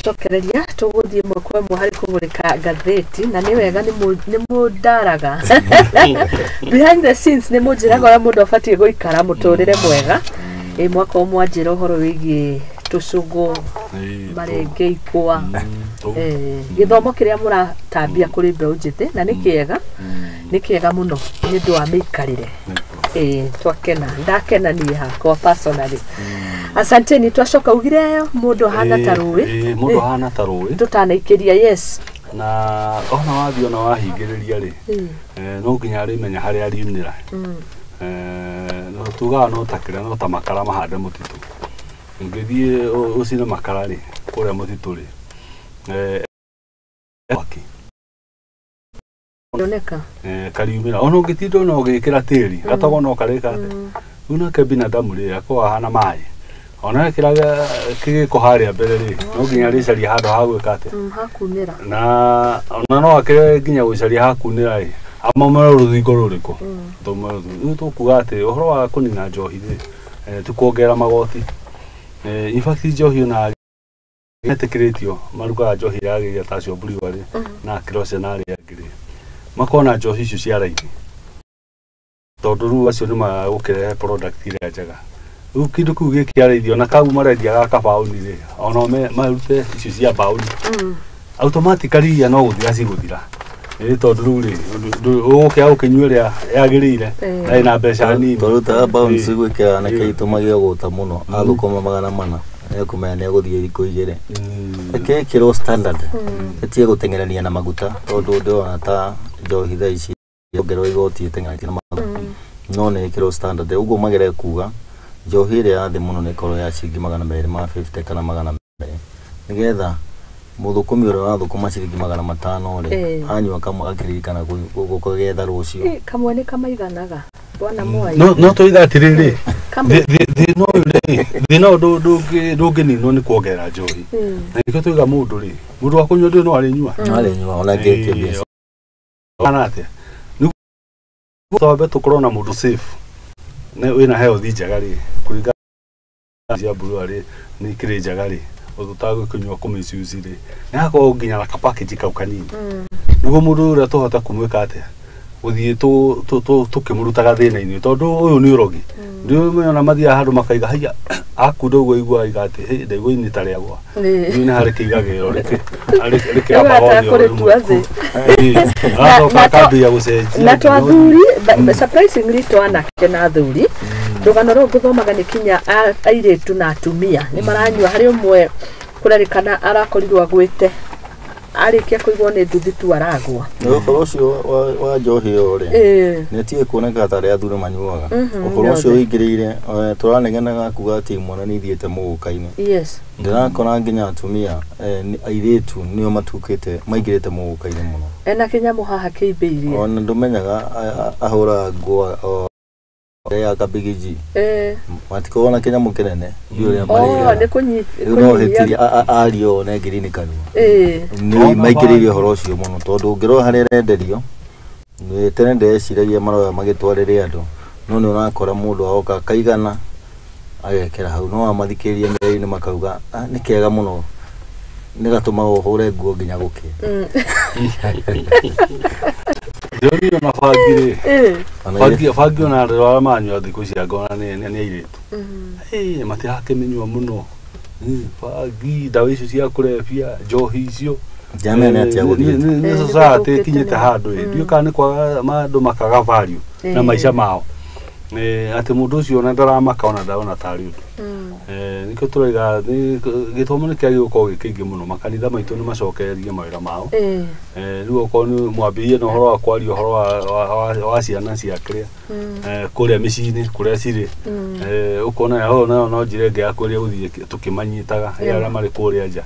twacokereria tuguthie mwekwe mwe hari kumurika gatheti na ni wega ni mundaraga behind the scenes ni munjiraga ora mundu abatie guikara muturire mwega mwaka umwanjira uhoro wigie tucugu marenge ikwa githomo kiria muratambia kuri mbeu njiti na ni kiega muno ni ndu wa mikarire ndakena ni hakwa personally. Asanteni twacoka ugire mundu hana tarui mundu hana tarui tutanaikiria yes na ona wathi ona wahingiriria ri no nginya ri menya hari ariunira no tuga no takira no tamakara mahande mutitu ngithie ucine makara ri kuria mutitu ri waki oneka kariumira ono ngitindo no gikira tiri gatago no kareka una ke binadamu ri akwa hana mai ona kiraga kigiko haria mbere ri no nginya ri cari handu ha gwikate hakunira na ona no akire nginya gucari hakunira ri amamara ruthingo ruriko ndomara tukugate uhoro wa kunina njohi ri tukuongera magoti in fact njohi na netekiretio maruga njohi yagiria tacio buriwa ri na kirose na ri agiri makona njohi icio cia raini tondu ru acio ni magukire product ire njega ukindu ku gikiarithio na kagu marendia gaka bauni ri ona me marute icio cia bauni automatically ya no guthira ciguthira tondu ru ri uke ukinyweria yagirire na ina mbeca nini toruta bauni cigwikira na keitumagio guta muno athukuma 400 kumenya ni aguthie iko igire eke kiro standard etie gutengerania na maguta tondu ndona ta njohi tha ici ngero igoti itengerania na maguta no ne kiro standard uguo magere kuga njohi ire ya thi muno ni koro ya ciringi 250 kana 200 nigetha muthukumi uri wa thukuma ciringi 500 ri anywa kamwe akiririkana gukugetha rucio kamwe ni kamaiganaga bwana mwai no toitha atiriri no ndungini no ni kuongera njohi na nikio tuiga mundu ri mundu wa kunywa ndu no arinywa ona ngeke biasa ana atia ni tobe tukorona mundu safe na wina health njega ri kuriga cia buru ari ni kire njega ri ututago kunywa kumisuzi ri nako nginya na package kau kanini nugo mundu ura tuhota kumwika atia uthie tukimurutaga thina-ini tondu uyu ni urogi ndio mena mathia handu makaiga haya akundo gwa igwa igate he ndego ini tariagwa ni na hari kigagiro reke abagoni na kabia gucenjia na twathuri surprisingly twanake na thuri rugano ro guthomaga ni kinya airetu na atumia ni maranywa hari umwe kurarikana arakorirwa gwite arikia kuigwo ni nduthi tu aragwa ukoro cio wa njohi ore ni tie kuoneka tare athuri manyuaga ukoro cio wingirire turanegenaga kuga ati mwana ni thiete muguka-ini yes ndirakora nginya atumia airetu nio matukite maingirite muguka-ini muno ena kinya muhaha kiibirie ona ndumenyaga ahura ngwa ya kabigiji matikona Kenya mukenene yule ambaye no hetiri ario na girini kanu ni maikiririo horocio muno tondu ngiro hari renderio ni tene ndeciragia maroya magitwarire andu no ni urakora mundu aoka kaigana agekera hau no amathikiria mbere ni makauga ni kega muno ni gatuma uhure nguo nginya guki Joni na fagire na rwa manyo thiku cia ngona ni airetu mati hake minywa muno fagi dawa icio cia kurefia njohi icio jamene atia guthie ni society kinyete handu ndio kana kwa mandu makaga value na maisha mao ati mundu ucio na ndaramaka ona ndaona tari nikio turaiga githomo ni kiagi gukorwo gikingi muno makanitha maitu ni macokererie mawira mao riu okorwo ni mwambirie na uhoro wa kwaria uhoro wa ciana cia kiria kuria micini kuria ciri ukona ho no njire nge akuria guthie tukimanyitaga aria mari kuria nja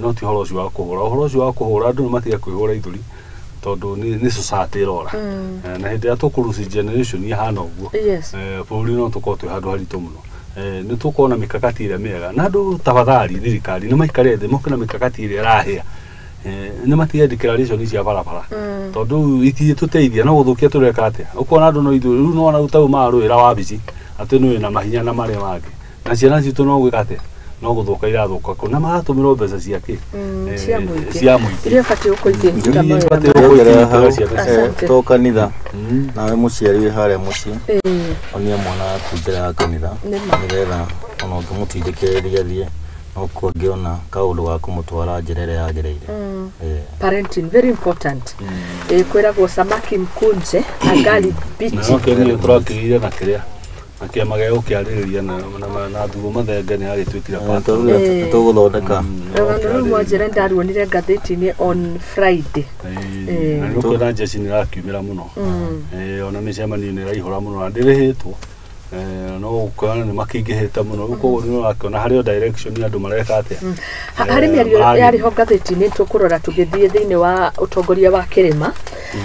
no ti uhoro ucio wa kuhura andu matige kwihura ithuri tondu ni society rora na hindi ya tukuruci generation ya hana uguo buri no tuko twi handu haritu muno ni tukona mikakati ire mega na andu tafadhali thirikari ni maikare the mokina mikakati ire rahia ni matige declaration cia barabara tondu itie tuteithia no guthukia tureka atia ukona andu no ithu no na utau maru ira wabici ati no ina mahinya na mari mage na ciana citu no gwika atia no guthuka irathuka ko na matumiro mbeca ciake cia muingi iria bati ukoithia to kanitha nawe muciari wi haria muci onia mwana waku njira ya kanitha nigetha ona ngimutindikiriria thie no kuongiona kaundu ga kumutwara njira iria yagireire parenting very important kwiragwo samaki mkunje agali bichi no turakirire na kiria akiama gä gå kä arä na thugo mathenge nä agätuä tå gå thondeka rå mwanjä ndaruonire ngathäti-inä on Friday nä å kwena njeci nä rakiumä ra må no ona mä cemanio nä raihå ra må no na ndä rä hä two no ukona nä makä ingä hä te må no rä u koguo nä rakiona harä o andå mareka atä harä mä ario yarä ho ngathäti-inä tå kå rora tå gä thiä thä inä wa å tongoria wa kä rä ma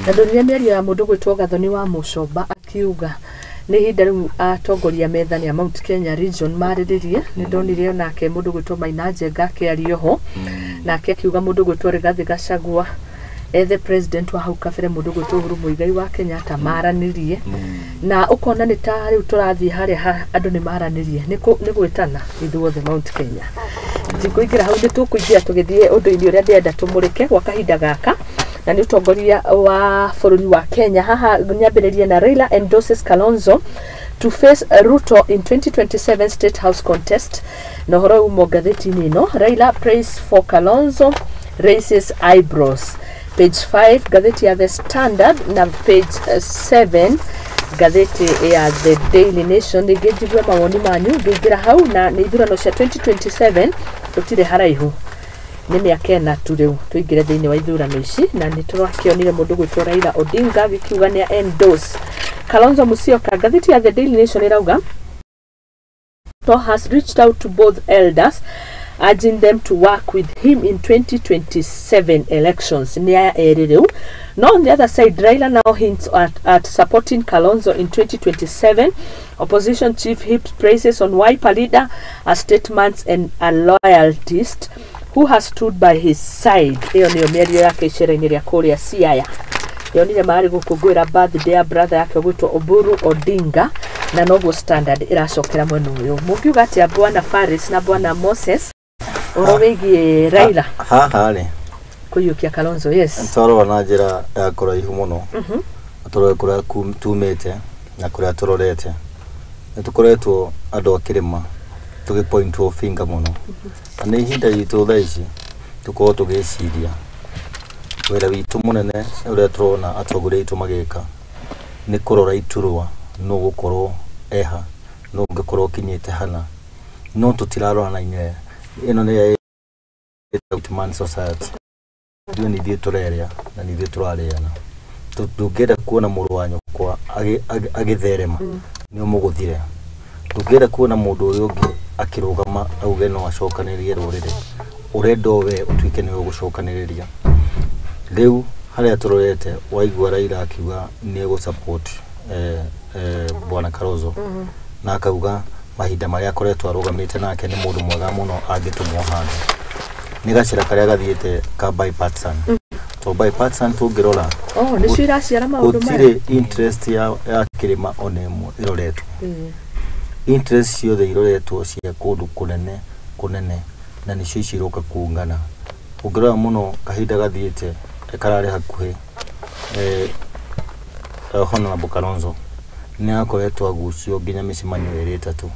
na ndonire mä ario ya må ndå gwä two Gathoni wa Mucomba akiuga nä hinda rä u atongoria methani ya Mt.Kenya region marĩrĩrie nä ndonire nake må ndå gwä two Maina Njenga akä ho nake akiuga må ndå gwä two Rigathi Gachagua the president wa hau kabere må ndå gwä two Uhuru Muigai wa Kenyatta maranĩrie na ukona nä ta rä u tå rathiä harä andå nä maranĩrie nä gwä tana ithuothe Mt.Kenya tikå ingä ra hau nä tå kå ingä ra tå gä thiä å ndå-inä å rä a ndärenda tå må rä ke gwa kahinda gaka na nä utongoria wa bũrũri wa Kenya haha nyambĩrĩrie na Raila endorses Kalonzo to face Ruto in 2027 State House contest na horo umo ngathĩti-inĩ ĩno Raila praise for Kalonzo raises eyebrows page 5 ngathĩti ya The Standard na page 7 ngathĩti ya The Daily Nation ningĩ njigue mawoni manyu ngĩingĩra hau na nĩ ithurano cia 2027 tũtirĩ haraihu nä mä aka ena tu rä u tå ingä re thä inä wa ithurano ici na nä tå rakionire må ndå gwä two Raila Odinga gä kiuga nä endorse Kalonzo Musyoka ngathĩti ya The Daily Nation ĩrauga Ruto has reached out to both elders urging them to work with him in 2027 elections nä aya erä rä u no on the other side Raila now hints at supporting Kalonzo in 2027 opposition chief heaps praises on Wiper leader as statesman and a loyalist who has stood by his side iyo niyo mĩario yake icera-inĩ rĩa kũrĩa Siaya yonire marĩ gũkũngũĩra birthday ya brother yake gwĩtwo Oburu Odinga na noguo Standard ĩracokera mwena ũyũ mũngiuga atĩa Bwana Faris na Bwana Moses ũhoro wĩgiĩ Raila haha rĩ kũiyũkia Kalonzo yes twarora na njĩra ya kũraihu mũno tũrore kũrĩa tumĩte na kũrĩa tũrorete nĩ tũkoretwo andũ a kĩrĩma tũgĩpointwo finger mũno na ihinda ritũ thaa ici tũkorwo tũgĩciria wĩra witũ mũnene ũrĩa tũrona atongoria aitũ magĩka nĩ kũrora iturwa no gũkorwo eha no ngĩkorwo kinyĩte hana no tũtirarora na inyuĩ ĩno nĩ man society ndio nĩ ithuĩ tũrerĩa na nĩ ithuĩ tũrarĩana ndũngĩenda kuona mũrũ wa nyũkwa agĩtherema nĩ ũmũgũthire ndũngĩenda kuona mũndũ ũrĩa ũngĩ akĩrũgama auge no acokanĩrĩrie rũrĩrĩ ũrenda we ũtuĩke nĩwe ũgũcokanĩrĩria rĩu harĩa tũrorete waigua Raila akiuga nĩ egũsupport Bwana Kalonzo na akauga mahinda marĩa akoretwo arũgamĩte nake nĩ mũndũ mwega mũno angĩtũmwo handũ nĩ gacĩra karĩa gathiĩte ka bipartisan to bipartisan tũngĩrora nĩcio iraciara maũndũ maya gũtirĩ interest ya kĩrĩma ona ĩmwe ĩroretwo interest ciothe iroretwo cia kũndũ kũnene na nĩcio iciroka kuungana ũngĩrora mũno kahinda gathiĩte kararĩ hakuhĩ Honorable Kalonzo nĩ akoretwo agucio nginya mĩcemanio ĩrĩ ĩtatũ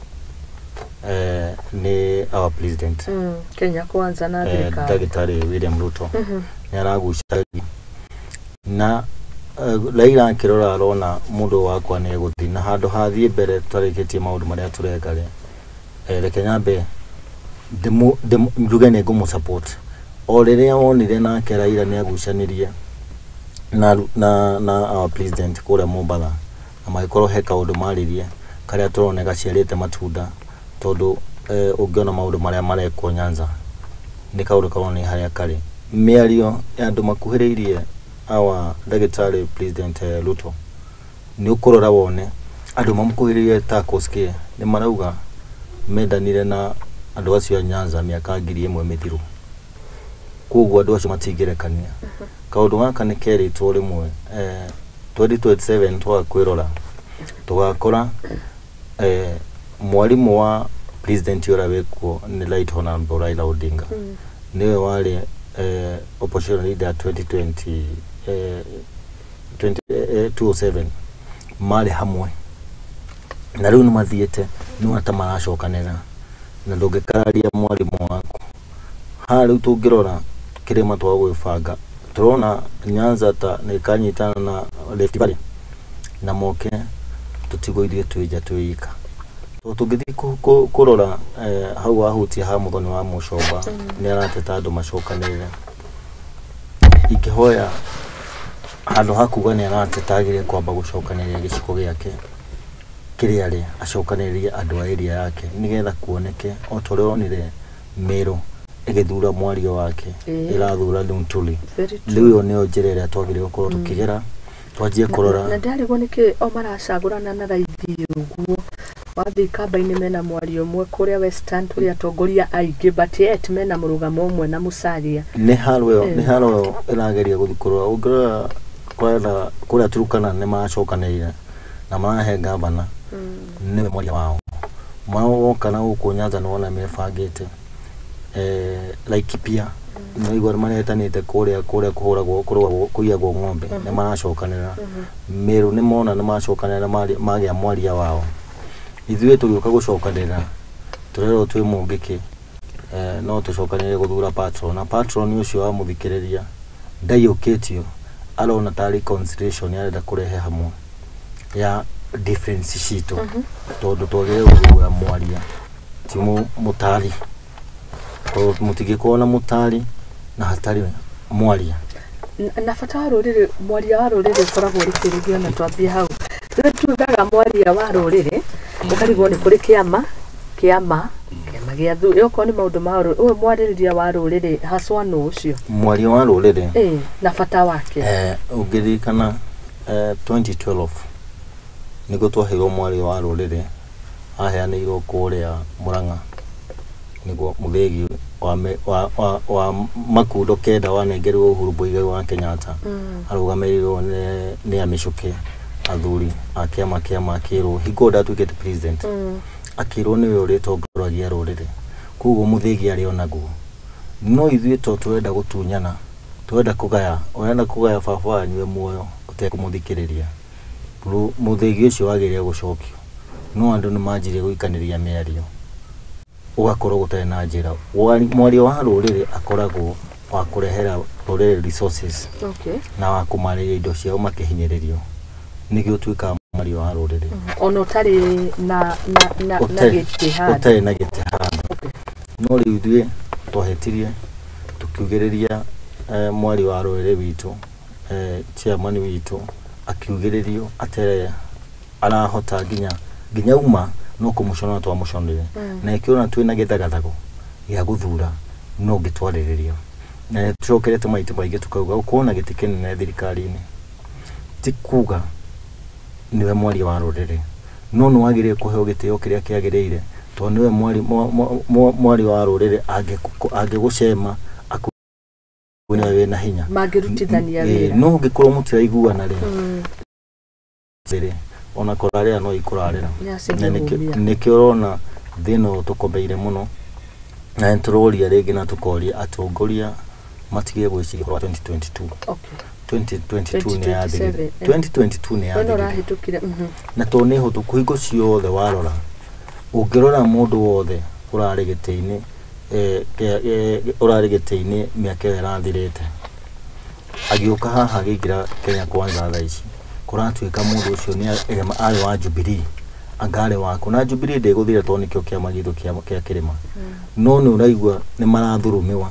nĩ our president Kenya kwanza na thirikari Ndagĩtarĩ William Ruto nĩ aragucia na Raila akĩrora arona mũndũ wakwa nĩ egũthiĩ na handũ hathiĩ mbere tũtarĩkĩtie maũndũ marĩa tũreka reke nyambe njuge nĩ ngũmũsupport o rĩrĩa wonire nake Raila nĩ agucanĩrie na our president kũrĩa Mombatha na magĩkorwo he kaũndũ marĩrie karĩa tũrone gaciarĩte matunda tondũ ũngĩona maũndũ marĩa marekwo Nyanza nĩ kaũndũ karona nĩ harĩa karĩ mĩario ya andũ makuhĩrĩirie our Ndagĩtarĩ President Ruto nĩ ũkũrora wone andũ mamũkuhĩrĩirie ta Koskĩ nĩ marauga mendanire na andũ acio a Nyanza mĩaka 1000 mĩthiru koguo andũ acio matingĩrekania kaũndũ gaka nĩ kerĩtwo rĩmwe 2027 twakwĩrora tũgakora mwarimũ wa president yora wekwo ni Right Honorable Raila Odinga niwe wale opposition leader 2007 mali hamwe na riu numathiete nu atamarashokanira na ndungikararia mwarimu waku ha riu tungirora kirima twa gwibanga turona Nyanza ta nikanyitana na Rift Valley na moke tutigoithie twija twika tungithi kurora hau ahutia ha Muthoni wa Mucomba ni arateta andu macokanire ikihoya handu hakuga ni aratetagirie kwamba gucokaniria giciko giake kiria ri acokanirie andu a area yake nigetha kuoneke otoronire Meru igithura mwario wake irathura Luntuli riu nio njirere twagire gukorwo tukigera twajie kurora na ndarigwo niki o maracagurana na raithi uguo wathi kamba-ini mena mwario mwe kuria Western turi atongoria aingi but yet mena murugamo umwe na Musalia ni haro irageria guthikurwa ungirora kwenda kuria Turukana ni macokanire na marahe gavana ni mwaria wao kana uko Nyanza nona mebangite Laikipia no igor maretanite kuria kuhuragwo kuiyagwo ng'ombe ni maracokanira Meru ni mona ni macokanira magia mwaria wao ithuĩ tũgĩũka gũcokanĩra tũrerwo twĩ mũngĩkĩ no tũcokanĩre gũthura patron na patron ũcio wa mũthikĩrĩria ndaiyũkĩtio arona tarĩ conciliation arenda kũrehe hamwe ya difference citũ tondũ twagĩrĩire gũthura mwaria ti mũtari tondũ mũtingĩkorwo na mũtari na hatarĩ mwaria na bata wa rũrĩrĩ mwaria wa rũrĩrĩ ũkoragwo rĩkĩrĩgio na twambie hau rĩu tugaga mwaria wa rũrĩrĩ ukarigwo ni kuri kiama gĩa thu yoko ni maundu ma uwe mwarĩrĩria wa rũrĩrĩ haswa no ucio mwaria wa rũrĩrĩ na bata wake ũngĩririkana 2012 nĩguo twaheirwo mwaria wa rũrĩrĩ aheanĩirwo kũrĩa Murang'a nĩguo mũthegi wa makundo kenda wanengerwo Uhuru Muigai wa Kenyatta arũgamĩrĩirwo nĩ amĩcuke athuri akiama akirwo higoda tuikete president akirwo niwe uritongoragia rũrĩrĩ kuguo muthegi ari onaguo no ithuĩ turenda gutunyana turenda kugaya baba anywe muoyo utekumuthikĩrĩria muthegi ũcio wagĩrĩire gucokio no andu nĩ manjirie guikanĩria mĩario ugakorwo gũtarĩ na njĩra mwaria wa rũrĩrĩ akoragwo wa kũrehera rũrĩrĩ resources na wa kũmarĩria indo ciao makĩhinyĩrĩrio nigio twika mwaria wa rũrĩrĩ ono utari na gĩtĩhanda no rĩu ithuĩ twahetirie tukiugĩrĩria mwaria wa rũrĩrĩ witũ chairman witũ akiugĩrĩrio atere arahota nginya uma no kũmũcona twamũconire na ikiona twĩna gĩthagathago gĩa gũthura no ngĩtwarĩrĩrio na tucokerete maitũ maingĩ tukauga ũkona gĩtĩ kĩnene thirikari-inĩ ti kuga niwe mwaria wa rũrĩrĩ no nĩ wagĩrĩire kũheo gĩtĩo kĩrĩa kĩagĩrĩire tondũ niwe mwaria wa rũrĩrĩ angĩgũcema akuona wĩna hinya mangĩrutithania wĩra no ũngĩkorwo mũtiraiguana rĩ ona kũrarĩra no ikũrarĩra nĩkĩo ũrona thĩna tũkomeire mũno na tũroria rĩngĩ na tũkoria atongoria matigire gwĩciria kwa 2022 2022 ni yathirire 2022 ni yathirire na to ni hotu kuhingo ciothe warora ungirora mundu wothe urari gĩtĩ-inĩ miaka irathirite agiuka haha agigira Kenya Kwanza thaa ici kuratuika mundu ucio ni ari wa Jubilee angare wako na Jubilee ndĩgũthire to nikio kĩama gitũ kĩa kĩrĩma no nĩ ũraigua nĩ marathurumiwa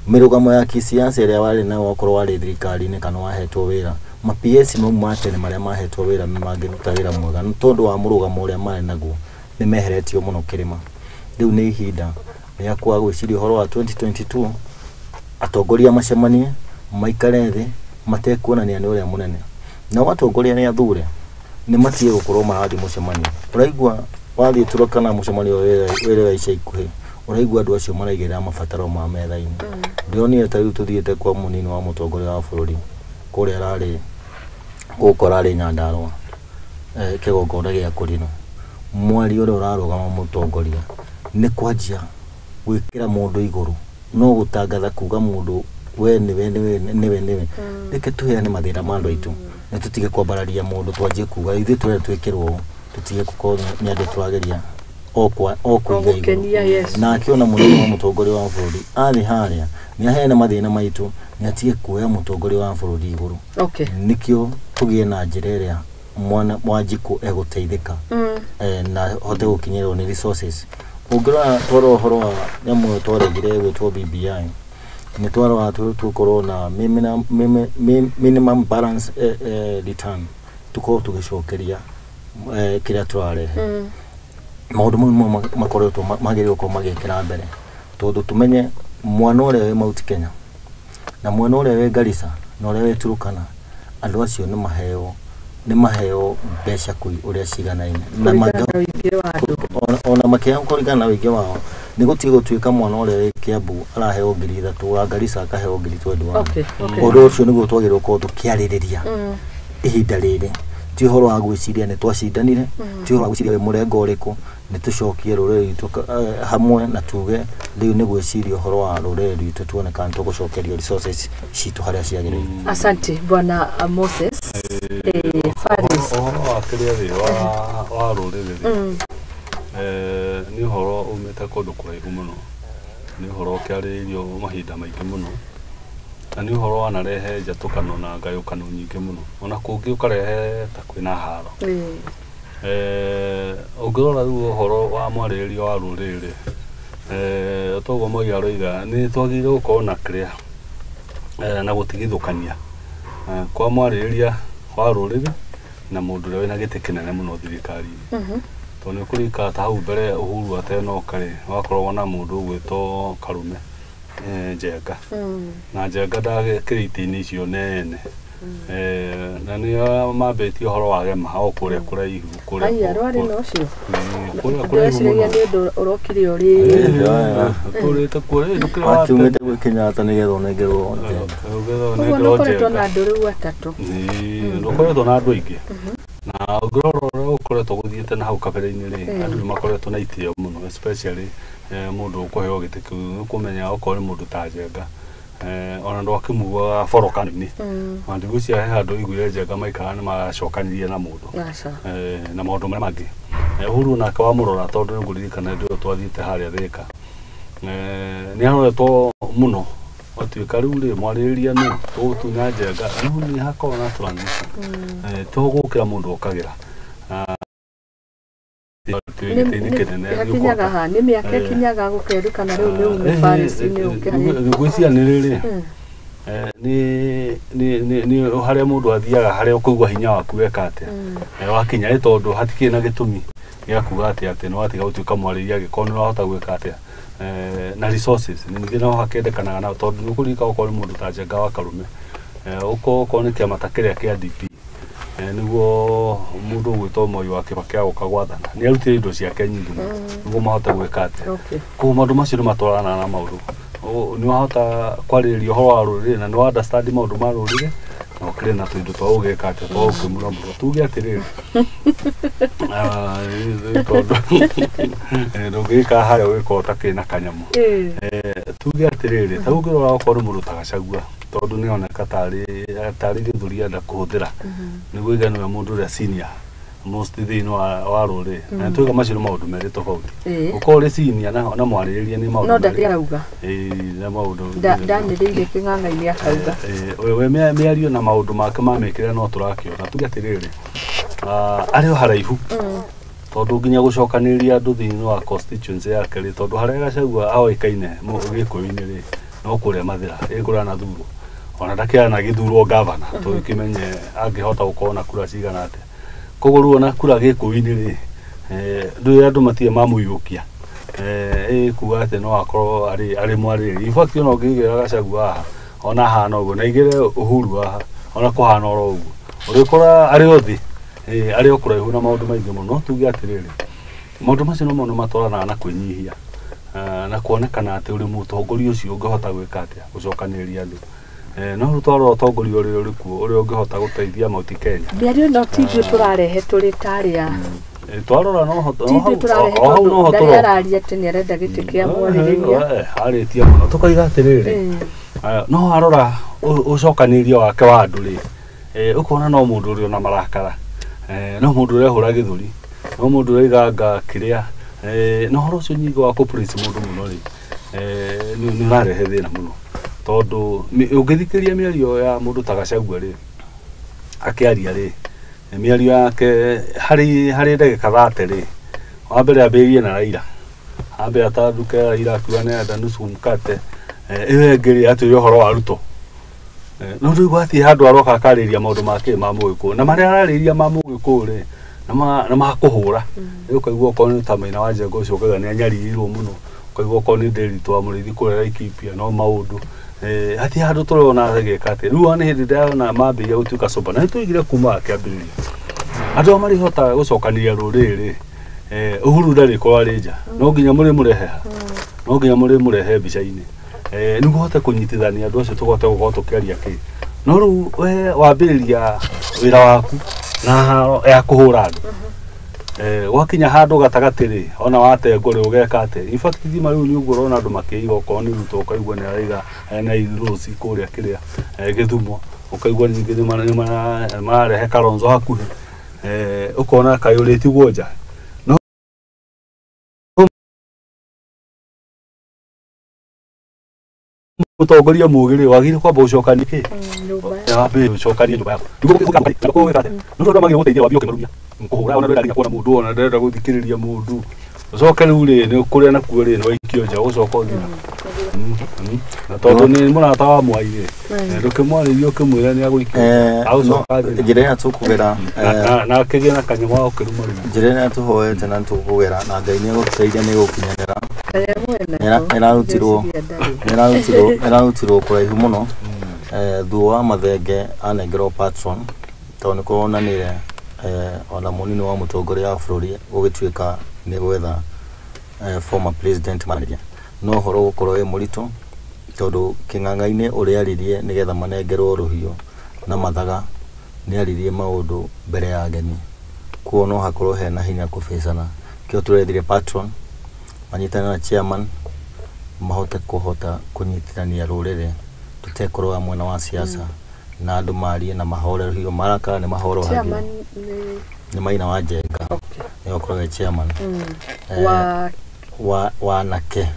mirugamo ya kisiasa ĩrĩa warĩ nayo okorwo warĩ thirikari-inĩ kana wahetwo wĩra ma-PS no matene marĩa mahetwo wĩra mangĩruta wĩra mwega nĩ tondũ wa mũrugamo ũrĩa marĩ naguo nĩ meheretio mũno kĩrĩma rĩu nĩ ihinda rĩa kwaga gwĩciria ũhoro wa 2022 atongoria macemanie maikare thĩ matekuonania nĩ ũrĩa mũnene na atongoria nĩ athure nĩ matige gũkorwo marathiĩ mũcemanio ũraigua wathiĩ Turkana mũcemanio wĩra ica ikuhĩ ũraigua andũ acio maraigĩrĩra mabataro ma metha-inĩ ndĩronire ta rĩu tũthiĩte kwa mũnini wa mũtongoria wa bũrũri kũrĩa ararĩ gũkora arĩ Nyandarua kĩgongona gĩa kũrinwo mwari ũrĩa ũrarũgama mũtongoria nĩ kwanjia gwĩkĩra mũndũ igũrũ no gũtangatha kuga mũndũ we nĩwe reke tũheane mathĩna ma andũ aitũ na tũtige kwambararia mũndũ twanjie kuga ithuĩ tũrĩa twĩkĩrwo tũtige gũkorwo nĩ andũ tũragĩria o kũiga igũrũ na akĩona mũnene wa mũtongoria wa bũrũri arĩ harĩa nĩ aheane mathĩna maitũ nĩ atige kuoya mũtongoria wa bũrũri igũrũ nĩkĩo tũgĩe na njĩra ĩrĩa Wanjiku egũteithĩka na hote gũkinyĩrwo nĩ resources ũngĩrora twara ũhoro wa nyamũ twaregire gwĩtwo BBI nĩ twara tũkorwo na minimum balance return tukorwo tũgĩcokeria kĩrĩa tũrarehe maũndũ mau makoretwo magĩrĩirwo gũkorwo magĩkĩra mbere tondũ tũmenye mwana ũrĩa wĩ Mt.Kenya na mwana ũrĩa wĩ Garissa na ũrĩa wĩ Turkana andũ acio nĩ maheo mbeca kwĩ ũrĩa ciganaine na ona makĩheo kũringana na ũingĩ wao nĩ gũtuĩka mwana ũrĩa wĩ Kiambu araheo 3,000 wa Garissa akaheo 21,000 ũndũ ũcio nĩguo twagĩrĩirwo gũkorwo tũkĩarĩrĩria ihinda rĩrĩ ti ũhoro wa gwĩciria nĩ twacindanire ti ũhoro wa gwĩciria mũrengo ũrĩkũ nĩ tũcokie rũrĩrĩ rwitũ hamwe na tuge rĩu nĩ gwĩciria ũhoro wa rũrĩrĩ rwitũ tuone kana tũgũcokerio resources citũ harĩa ciagĩrĩire. Asante Bwana Moses. Faris ũhoro wa kĩrĩa thĩ wa rũrĩrĩ nĩ ũhoro umĩte kũndũ kũraihu mũno nĩ ũhoro ũkĩarĩrĩirio mahinda maingĩ mũno na nĩ ũhoro wanarehe njatũkano na ngayũkano nyingĩ mũno ona kũngĩ ũkarehe ta kwĩna haro ũngĩrora rĩu ũhoro wa mwarĩrĩria wa rũrĩrĩ toguo Moi aroiga nĩ twagĩrĩirwo gũkorwo na kĩrĩa na gũtigithũkania kwa mwarĩrĩria wa rũrĩrĩ na mũndũ ũrĩa wĩna gĩtĩ kĩnene mũno thirikari-inĩ tondũ nĩ kũrika ta hau mbere Uhuru atenoka rĩ wakoragwo na mũndũ ũgwĩtwo Karume Njenga na Njenga ndagĩkĩrĩ itĩ-inĩ icio nene na nĩ mambĩtie ũhoro wa gema o kũrĩa kũraihu kũrĩa kũrĩa nĩ ũndũ ũrokire ũrĩ tũrĩte kũrĩa wakiumĩte gwĩ Kenyatta nĩgetha ũnengerwo ũkoretwo na andũ rĩu atatũ ndũkoretwo na andũ aingĩ na ũngĩrora ũrĩa ũkoretwo gũthiĩte na hau kabere-inĩ rĩ andũ nĩmakoretwo na itĩo mũno especially mũndũ ũkũheo gĩtĩ kĩu nĩũkũmenya okorwo nĩ mũndũ ta Njenga ona ndwakĩmugaga borokani-inĩ mandigu cia he handũ igwire Njenga maikara nĩ macokanirie na mũndũ na maũndũ marĩa mangĩ Uhuru nake wamũrora tondũ nĩngũririkana hĩndĩ ĩyo twathiĩte harĩa Thĩka nĩ aroretwo mũno watuĩka rĩu rĩ mwarĩrĩria nũ tũgũtunya Njenga rĩu nĩ hakorwo na transition tũgũkĩra mũndũ okagĩra nĩ mĩaka ĩkinyaga gũkerũkana rĩu nĩ ume Faris-inĩ ngwĩciria nĩ rĩrĩ nĩ harĩa mũndũ athiaga harĩa ũkũigua hinya waku weka atĩa wakinya nĩ tondũ hatikĩrĩ na gĩtũmi gĩa kuga atĩ nĩ watiga gũtuĩka mwarĩrĩria angĩkorwo nĩ ũrahota gwĩka atĩa na resources ningĩ no hakendekanaga na tondũ nĩ ũkũririka okorwo nĩ mũndũ ta Njenga wa Karume okorwo nĩ kĩama ta kĩrĩa kĩa DP nĩguo mũndũ ũgwĩtwo Moi wa Kibaki agoka gwathana nĩ arutire indo ciake nyingĩ nĩguo mahote gwĩka atĩa koguo maũndũ macio nĩ matwaranaga na maũndũ nĩ wahota kwarĩrĩria ũhoro wa rũrĩrĩ na nĩ wa understand maũndũ ma rũrĩrĩ na ũkĩrĩ na tũindo twa ũgĩka atĩa twa ũkĩmũramũra tuge atĩrĩrĩ ndũngĩka harĩa ũgĩkorwo ũtakĩrĩ na kanyamũ tuge atĩrĩrĩ ta ũngĩrora okorwo nĩ mũndũ ta Gachagua tondũ nĩ oneka tarĩ gĩthũri enda kũhũthĩra nĩguo iganĩwe mũndũ ũrĩa senior most thĩinĩ wa rũrĩrĩ na tuiga macio nĩ maũndũ merĩ tofauti ũkorwo ũrĩ senior na mwarĩrĩria nĩ maũndũ no ndarauga na maũndũ ndanĩrĩire kĩng'ang'a-inĩ akauga we mĩario na maũndũ make mamĩkĩra no tũrakĩona tuge atĩrĩrĩ arĩ o haraihu tondũ nginya gũcokanĩrĩria andũ thĩinĩ wa constituency yake rĩ tondũ harĩa Gachagua oĩkaine gĩkũyũ-inĩ rĩ no kũrĩa Mathĩra ĩkũrĩa na thuro ona ndakĩara na gĩthurwo gavana tũgĩkĩmenye angĩhota gũkorwo na kura cigana atĩa koguo rĩu ona kura gĩkũyũ-inĩ rĩ ndũĩ andũ matirĩ mamũiyũkia kuga atĩ no akorwo arĩ mwarĩrĩri in fact ona ũngĩigĩra Gachagua haha ona hana ũguo na igĩre Uhuru haha ona kũhana oro ũguo ũrĩkora arĩ othĩ arĩ o kũraihu na maũndũ maingĩ mũno tuge atĩrĩrĩ maũndũ macio no maũndũ matwaranaga na kwĩnyihia na kuonekana atĩ ũrĩ mũtongoria ũcio ũngĩhota gwĩka atĩa gũcokanĩrĩria andũ no rĩu twarora ũtongoria ũrĩa ũrĩ kuo ũrĩa ũngĩhota gũteithia Mt.Kenya mĩario no ti ithuĩ tũrarehe tũrĩ tarĩa twarora no hoto no hoto ndararia tene arenda gite kia mwaririria aritia muno tukaiga atiriri no arora ucokanirio wake wa andu ri ukona no mundu uri ona marakara no mundu uri hura githuri no mundu uri ganga kiria no horo cio nyingo wa kupraise mundu muno ri ni narehe thina muno tondu ungithikiria miario ya mundu ta Gachagua ri akiaria ri miario yake hari ndagika 30 ri wa mbere ambirie na Raila ambe atanduke Raila akiuga ni enda nusu mkate iwe ngiri atu yohoro wa Ruto no ndu gwathi handu aroka akariria maundu make ma mugiku na maria arariria ma mugiku ri na makuhura ukaigua ko ni tamaina wa Njengo ucio kaga ni anyarirwo muno ukaigua ko ni Nderitu wa Murithi kurera Laikipia no maundu hati handu turona ageka ati riu ani hindi ndana mambiria gutuika soba na tuigire kuma akiambiriria andu amari hota gucokaniria ruriri Uhuru ndari ko arinja no nginya muri murehe no nginya muri murehe bica-ini niguo hote kunyitithania andu acio tugote gukorwo tukiaria ki no riu we wambiriria wira waku na ya kuhura andu wakinya handu gatagati-ri ona watengo ri ugeka ati in fact thima riu ni uguo rona andu makiiga okorwo ni Ruto ukaigua ni araiga na irusi kuria kiria Githumo ukaigua nyingi ni marehe Kalonzo hakuhi ukona kayuriti guoja no mutongoria mugiri wagire kwamba ucokani ki yabe ucokani nyumba yako ndiko wekate no ndo magire guteithia wabio kimarunia kuhura ona ndenda kuona mundu ona ndenda guthikiriria mundu ucoke riu ri ni kuria na kuo ri no ikio nja ucoka uthina na tondu ni murata wa Mwai ndukimwaririo kimwira ni agwikio aucoka njira ya tukugera na kigina na kanyama ukiruma njira ya tuhoete na tukugera na Ngai ni guteithia ni gukinyanira erarutirwo kuraihu muno thuo wa mathenge anengerwo patron tondu kuonanire ona munini wa mutongoria wa bururi gugituika ni gwetha former president manager no horo gukorwo wi murito tondu king'ang'a-ini uria aririe nigetha manengerwo ruhio na mathaga ni aririe maundu mbere ya ageni kuo no hakorwo hena hinya kubicana kio turethire patron manyitana na chairman mahote kuhota kunyitithania rurire tutekorwo mwena wa siasa na andu marie na mahore hiyo maraka ni mahoro hagi ni Maina wa Njenga ni okorwo chairman wa nake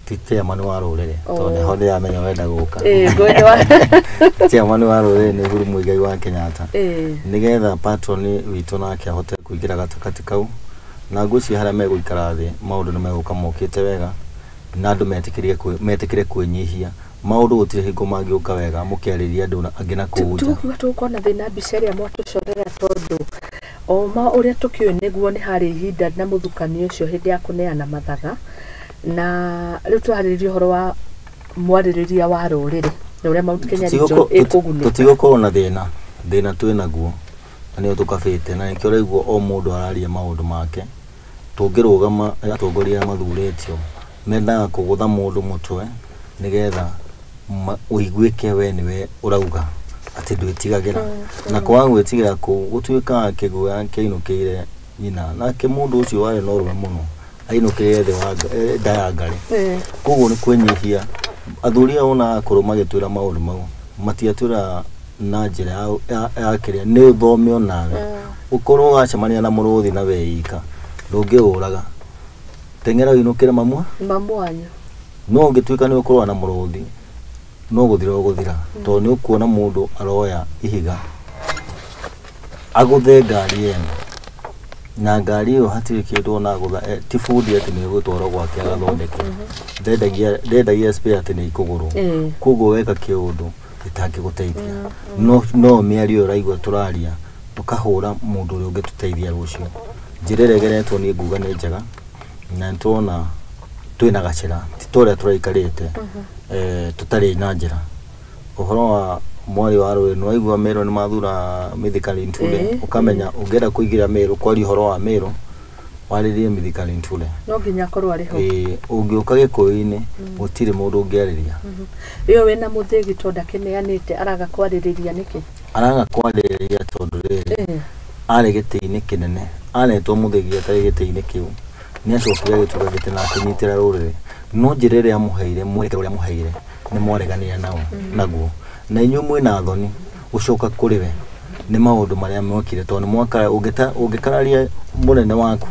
ti chairman wa rurire tondu hothe ya menya wenda guka chairman wa rurire ni Uhuru Muigai wa Kenyatta nigetha patron witu nake ahote kuingira gatakati kau na nguci haria meguikara thi maundu ni meguka mokite wega na andu metikire kwenyihia maundu gutire hingo mangiuka wega mukiariria andu angina kuuja tukona thina biceria mwatucorera tondu oma uria tukiu niguo ni hari ihinda na muthukanio ucio hindi ya kuneana mathaga na riu twaririe horo wa mwaririria wa rurire na uria Mt.Kenya ikugunika tutigukorwo na thina twinaguo ani tukabite na nikio raiguo o mundu araria maundu make tungirugama atongoria mathuretio mendaga kugutha mundu mutwe nigetha uigwike we niwe urauga ati ndwitigagira na kwa gwitigira ku gutuika kiguya kiinukire nyina na ke mundu ucio wari no rume muno ainukire the wanga dayangari koguo ni kwenyihia athuria ona kuruma gitwira maundu mau matiatura na njira ya kiria ni uthome onawe ukorwo gacemania na muruthi na weika ndungiuraga tengera inukire mamwa anyu no ngituika ni ukorwo na muruthi no guthira to ni ukuona mundu aroya ihiga aguthe ngari eno na ngari yo hatiri kindu na gutha ti food ati ni gutwara gwake agathondeke ndendagia spare ati ni ikuguru koguo weka kiundu itangi guteithia no miario raigwa turaria tukahura mundu uri ungetuteithia rucio njireregeretwo ni nguga ni njega na ntona twina gacira titoria turaikarite tutari na njira uhoro wa mwari wa ruri no igwa mero ni mathura mythically ntule ukamenya ungera kuigira mero kwari horo wa mero waririe mythically ntule no nginya korwo ari ho ungiuka gikuini gutire mundu ungiariria iyo wena muthigi tonda kineanite araga kwaririria niki araga kwaririria tondu riri ari giti-ini kinene anetwo muthigi atari giti-ini kiu ni acokire gituga giti na akinyitira ruriri no njira iria amuheire mwerekero uria amuheire ni mwareganire nao naguo na inyu mwina thoni ucoka kuriwe ni maundu maria mwekire tondu mwaka ungikararia munene waku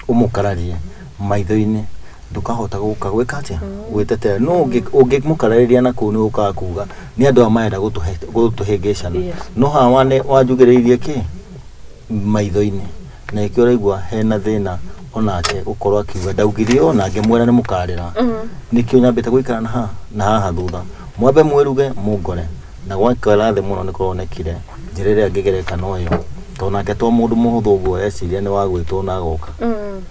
umukararie maitho-ini ndukahota guka gwika atia gwitetera no ungimukararia na kuu ni ukaga kuga ni andu amayenda gutuhingicana no hawane wanjugiriirie ki maitho-ini na ikio raigua hena thina onake gukorwo akiuga ndaugirie ona ngimwira ni mukarira nikio nyambite guikara na haha thutha mwambe mwiruge mungore na gwakara the muno ni kuronekire njira iria ngigereka noyo tonake to mundu muhuthu guo eciria ni wagwitwo na agoka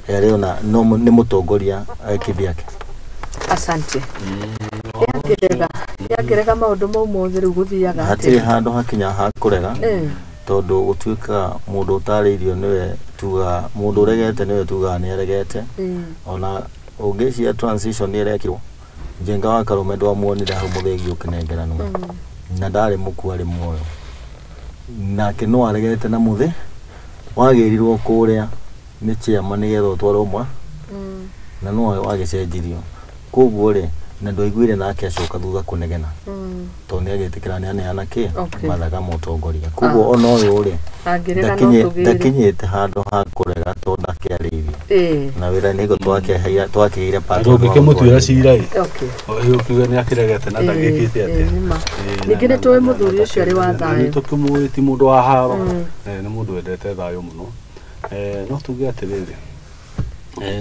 rĩo na no ni mutongoria kivyake. Asante. Yagerega maundu mau mothe riu guthiaga hatiri handu hakinya ha kurega tondu gutuika mundu utariirio niwe tuga mundu uregete niwe tuga ni aregete ona ungĩcia transition ni irekirwo njenga wa karume ndwamuonire hau muthegi ukinengeranwo na ndari muku ari muoyo nake no aregete na muthi wagirirwo kuria ni chiama ni getho twaro mwa na no wagicenjirio koguo ri na ndoiguire nake acoka thutha kunegena tondu agetikira ni aneana ki mathaga mutongoria koguo ona uyu ri ndakinyite handu ha kurega tondu akiaririe na wira nigo twakiire pato ngikimutwira cira i uyu kiuga ni akiregete na ndagikite atia ningi ni tuwe muthuri ucio ari wa thayo ni tukimwiti mundu wa haro ni mundu wendete thayo muno no tuge atiriri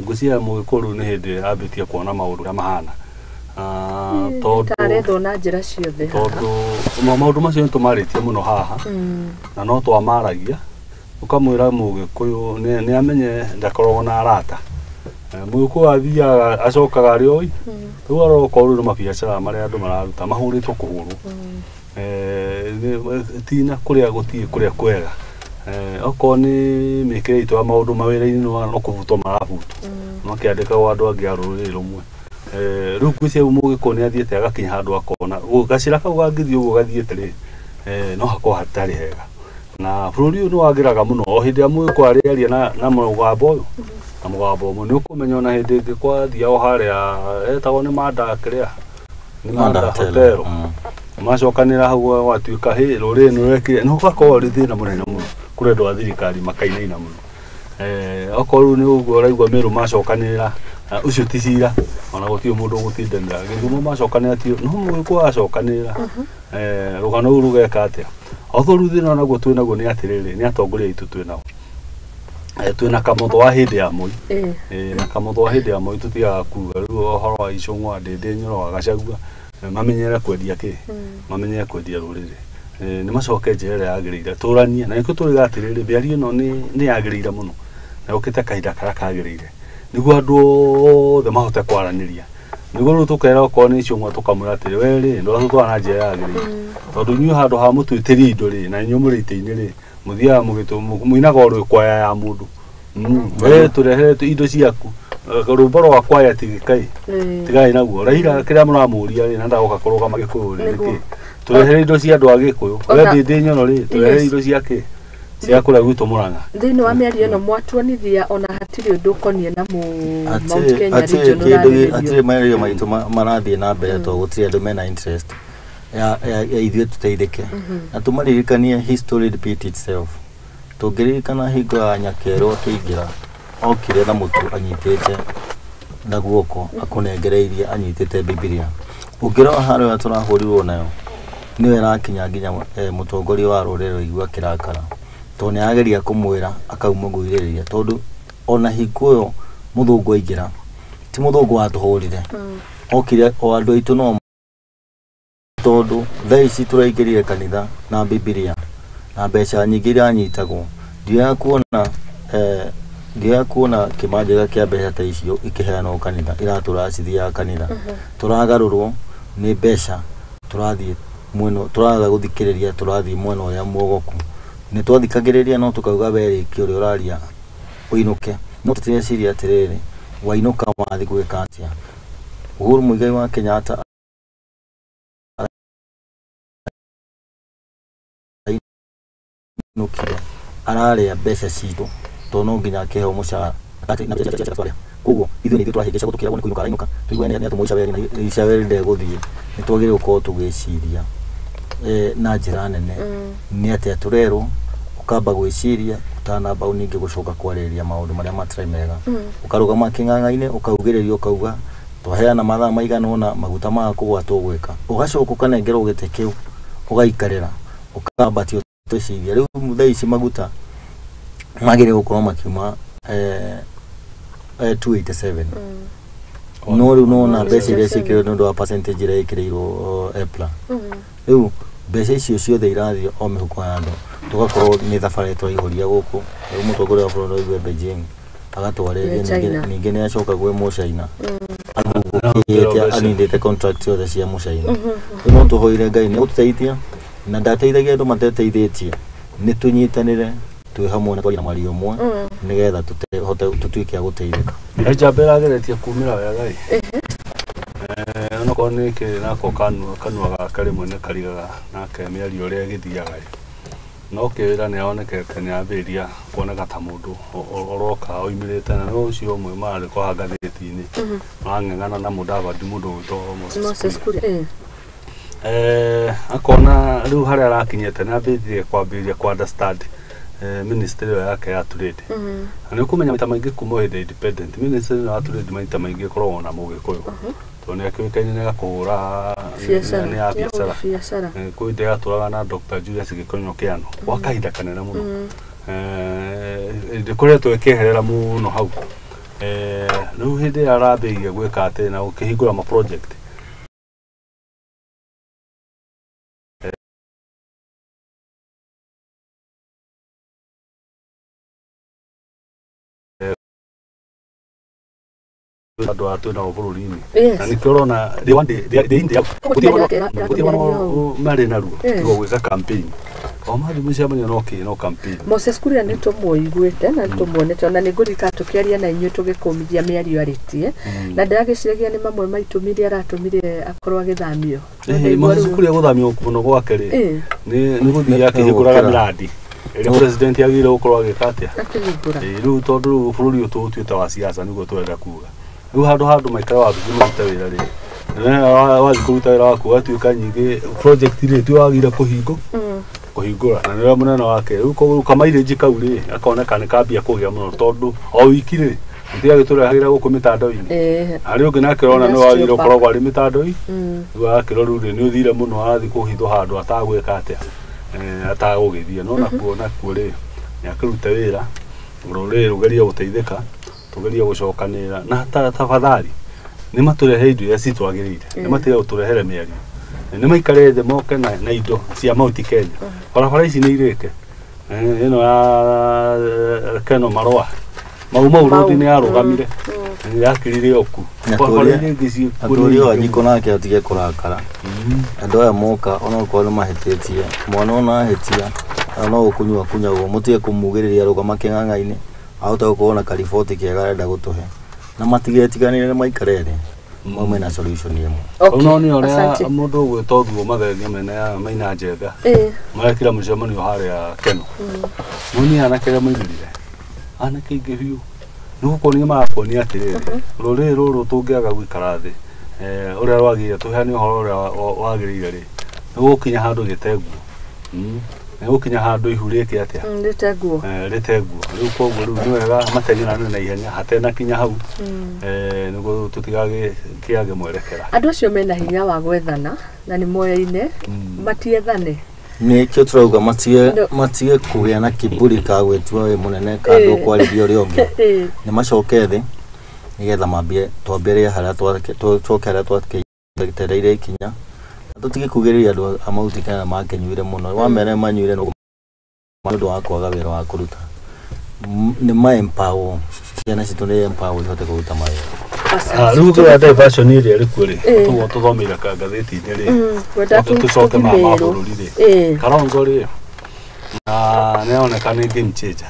ngucia mugikuru ni hindi ambitie kuona maundu ya mahana tondu taretho na njira ciothe tondu maundu macio ni tumaritie muno haha na no twamaragia ukamwira mugikuyu ni amenye ndakoragwo na arata mugikuyu athiaga acokaga ari oi riu arokorwo ni mabiacara maria andu mararuta mahuritwo kuhurwo tina kuria gutie kuria kwega oko ni mikire itwa maundu mawira-ini no kuvutwo marabutwo no kiandika wa andu angi aruriri rumwe riu kwisi mugikuyu ni athiete agakinya handu akona gacira kau gangithii uguo gathiete ri no hako hatari hega na bururi uyu ni wagiraga muno o hindi ya mugikuyu ariaria na mugambo uyu na mugambo umwe ni ukumenya ona hindi ingi kwathia o haria etagwo ni manda kiria ni manda hotero macokanira hau watuika hi ruriri ni rekire no gakorwo ri thina munene muno kuri andu a thirikari makainaina muno okorwo ni uguo raigua miru macokanira ucio ti cira ona gutiu mundu gutindanira githumo macokanira ti no mugikuyu acokanira rugano ruru rugeka atia othoru thina naguo twinaguo ni atiriri ni atongoria itu twinao twina kamutho wa hindi ya moi na kamutho wa hindi ya moi tutiaga kuga riu ohoro wa icung'wa ndindi nyoro wa gacagua mamenyere kwendia ki mamenyere kwendia ruriri ni macoke njira iria yagiriire turanie na ikio turiga atiriri miario ino ni yagiriire muno na ukite kahinda karia kagiriire niguo andu othe mahote kwaraniria niguo riu tukera okorwo ni icung'wa tukamwira atiri we ri ndwatutwara na njira yagiriire tondu inyu handu ha mutwitirie indo ri na inyu muri ite-ini ri muthia muinaga o kwaya ya mundu turehere indo ciaku rumbo rwa kwaya tigai naguo raira kiria muramuria ri na ndagoka kuruga magikuyu ri niki turehere indo cia andu a gikuyu we ndi nyono ri turehere indo ciake cia kuria gwitu Murang'a thiini wa miario ino mwatuonithia ona hatiri undu ukonie na Mt.Kenya regional atiri mario maitu marathie na mbere to gutiri andu mena interest ya ithuĩ tuteithĩke na tumaririkanie history repeat itself tũngĩririkana hingo ya Nyakerũ akĩingĩra okire na mũtu anyitĩte na guoko akũnengereirie anyitĩte Biblia ũngĩrora harĩa tũrahũrirwo nayo nĩwe rakinya nginya mũtongoria wa rũrĩrĩ rũigua kĩrakara tondũ nĩageria kũmwĩra akaumũguithĩrĩria tondũ ona hingo ĩyo mũthũngũ aingĩra ti mũthũngũ watũhũrire okire o andũ aitũ no tondu thaa ici turaingĩrire kanitha na Biblia na mbeca nyingĩ iranyitagwo ndiya kuona kĩmanjĩka kĩa mbeca ta icio ikĩheanwo kanitha iratũracithia kanitha tũragarũrwo nĩ mbeca tũrathiĩ mwena tũraga gũthikĩrĩria tũrathiĩ mwena ũrĩa muogoku nĩ twathikagĩrĩria no tũkauga werĩki ũrĩa ũraria ũinũke no tũtireciria atĩrĩrĩ wainũka wathiĩ gwĩka atĩa Uhuru Muigai wa Kenyatta nukire araria mbeca citũ to no nginya keheo mucara ati na kugo ithu ni twahĩngĩca gũtũkĩra wone kũinũka arainũka tũigua nĩ atũmũ icaweri na icaweri ndegũthiĩ nĩ twagĩrĩirwo gũkorwo tũgĩciria na njĩra nene nĩ atĩ tũrerwo ukamba gwĩciria utanamba ningĩ gũcoka kwarĩrĩria maũndũ marĩa matarai mega ũkarũgama kĩng'ang'a-inĩ ũkaugĩrĩria ũkauga twaheana mathaa maigana ũna maguta ma kũgwatwo gwĩka ũgacoka ũkanengerwo gĩtĩ kĩu ũgaikarĩra ũkambatio twĩciria rĩu thaa ici maguta magĩrĩirwo gũkorwo makiuma 287 no rĩu nona mbeca iria ciĩkĩrĩirwo nĩ ũndũ wa percentage ĩrĩa ĩkĩrĩirwo EPLA rĩu mbeca icio ciothe irathiĩ o mĩhuko ya andũ tugakorwo nĩ thabarĩ twaihũria gũkũ rĩu mũtongoria wa bũrũri wa Beijing agatwarĩria ningĩ nĩ acoka gwĩ mũcaina anindĩte contract yothe cia mũcaina rĩu no tũhoire Ngai nĩ gũtũteithia na ndateithagia andũ mateteithĩtie nĩ tũnyitanĩre twĩ hamwe na twaria mwario ũmwe nĩgetha tũtuĩke a gũteithĩka njamba ĩrageretie kumĩra wega onokorwo nĩ kĩrĩ nako kanua gaka rĩmwe nĩ karigaga nake mĩario ũrĩa ĩgĩthiaga no kĩwĩra nĩ onekete nĩ ambĩrĩria kuoneka ta mũndũ ũroka oimĩrĩte na no ũcio ũmwe marĩ kwa ngathĩti-inĩ marang'eng'ana na mũndavadi mũndũ gwĩtwo Moses Kuria akona rĩu harĩa arakinyĩte nĩ ambĩrĩrie kwambĩrĩria kwa understand ministry yake ya trade na nĩ ũkũmenya maita maingĩ kuma hĩndĩ independent ministry ya trade maita maingĩ ĩkoragwo na mũgĩkũyũ to nĩ akĩũĩkaine nĩ agakũhũra nĩ ya biacara kwĩ hĩndĩ yatũraga na Dr. Julius Gĩkonyo Kĩano gwa kahinda kanene mũno ndĩkoretwo ĩkĩeherera mũno hau rĩu hĩndĩ ĩrĩa arambĩrĩirie gwĩka atĩ na gũkĩhingũra ma project andũ atũ na bũrũri-inĩ na nĩkĩo ũrona marĩ na ruo tiga gwĩka campaign o mathi mũcemanio no campaign Moses Kuria nĩ tũmũiguĩte na tũmuonete ona nĩ ngũrika tũkĩaria na inyuĩ tũgĩkũmithia mĩario arĩtie na ndagĩciragia nĩ mamwe maitũmi iria aratũmire akorwo agĩthamio Moses Kuria gũthamio mũno gwake rĩ nĩ gũthiĩ akĩhingũraga mĩrandi ĩrĩa president agĩrĩirwo gũkorwo agĩka atĩa rĩu tondũ rĩu bũrũri ũyũ tũtuĩte wa siasa nĩguo tũrenda kuga rĩu handũ maikara wabici mũrute wĩra rĩ wathiĩ kũruta wĩra waku watuĩka nyingĩ project rĩ tiwagire kũhingũra na nĩrĩa mũnene wake rĩu kamairĩnji kau rĩ akoneka nĩ kambia kũgĩa mũno tondũ o wiki rĩ nĩtiagĩtũrehagĩra gũkũ mĩtandao-inĩ harĩ ũngĩ nake ũrona nĩ wagĩrĩirwo ũkoragwo arĩ mĩtandao-inĩ rĩu agakĩrwo rĩu rĩ nĩ ũthire mũno arathiĩ kũhithwo handũ atagwĩka atĩa atagũgĩthiĩ no nakuo rĩ nĩ akĩrute wĩra rũrĩrĩ rũgerie gũteithĩka tugerie gũcokanĩra na tafadhali nĩ matũrehe indo iria citwagĩrĩire nĩ matige gũtũrehere mĩario nĩ maikare thĩ moke na indo cia Mt.Kenya barabara ici nĩ irĩke ĩno ya Keno Marũa mau rũthi nĩ yarũgamire yakĩrire oku atũria wa Njiko nake atige kũrakara andũ aya moka onokorwo nĩ mahĩtĩtie mwana ona ahĩtia no gũkũnyua kunyagwo mũtige kũmugĩrĩria rũgama kĩng'ang'a-inĩ ahota gũkorwo na kariboti kĩega arenda gũtũhe na matigetiganĩre maikare thĩ maume na solution ĩmwe no nĩ ũrĩa mũndũ ũgwĩtwo Thuo Mathenge mene ya Maina Njenga marekĩra mũcemanio harĩa Keno mũni anake arĩa maigĩrire anake ingĩ biũ nĩ gũkorwo nĩ marakuonia atĩrĩrĩ rũrĩrĩ rũrũ tũngĩaga gũikara thĩ ũrĩa rwagĩrĩire tũheane ũhoro ũrĩa wagĩrĩire rĩ nĩ gũkinya handũ gĩtenguo nĩ gũkinya handũ ihu rĩke atĩa rĩtenguo rĩu koguo rĩu nĩ wega matenyerane na ihenya hatenakinya hau nĩguo tũtigagĩkĩage mwerekera andũ acio mena hinya wa gwethana na nĩ moyaine matiethane nĩkĩo tũrauga matige kũgĩa na kĩburi ka gwĩtua wĩ mũnene kandũ kwarĩria ũrĩa ũngĩ nĩ macoke thĩ nĩgetha mambie twambĩrĩrie harĩa tũcoke harĩa twakĩtereire ikinya tutige kugĩrĩria andũ a Mt.Kenya makenyuire mũno wamere manyuire no mũndũ wa kwaga wĩra wa kũruta nĩ ma-empower ciana citũ nĩ empower ihote kũruta mawĩra rĩu tũrĩa diversion ĩrĩa ĩrĩkuo rĩ tũthomeire ka ngathĩti-inĩ rĩ tũcoke mabũrũri rĩ Kalonzo rĩ na nĩ oneka nĩ game changer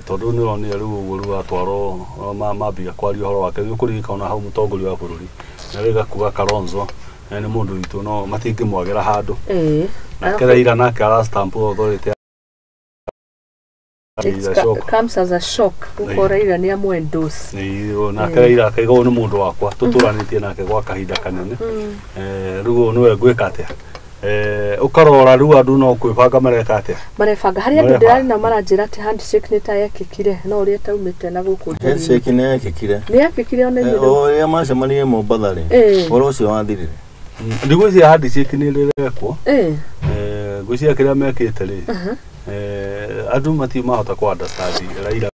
tondũ nĩ onire rĩu ũguo rĩu atwarwo mambia kwaria ũhoro wake nĩ ũkũririkana ona hau mũtongoria wa bũrũri na rĩga kuga Kalonzo nĩ mũndũ witũ no matingĩmwagĩra handũ nake Raila nake ara stamp authority comes as a shock ukoreira ni amwe dose na kaira kaigo ni mundu wakwa tuturanitie nake gwa kahinda kanene rugo niwe gwika atia ukarora riu andu no kwibanga mareka haria andu ndirari na maranjira ati handshake ni ta yakikire no uria taumite na guku handshake ni yakikire ona ni oria macemanie Mombathari oro ucio wathirire ndigwiciria handshake ni rirekwo gwiciria kiria mekite ri andu mati mahota ku understand Raila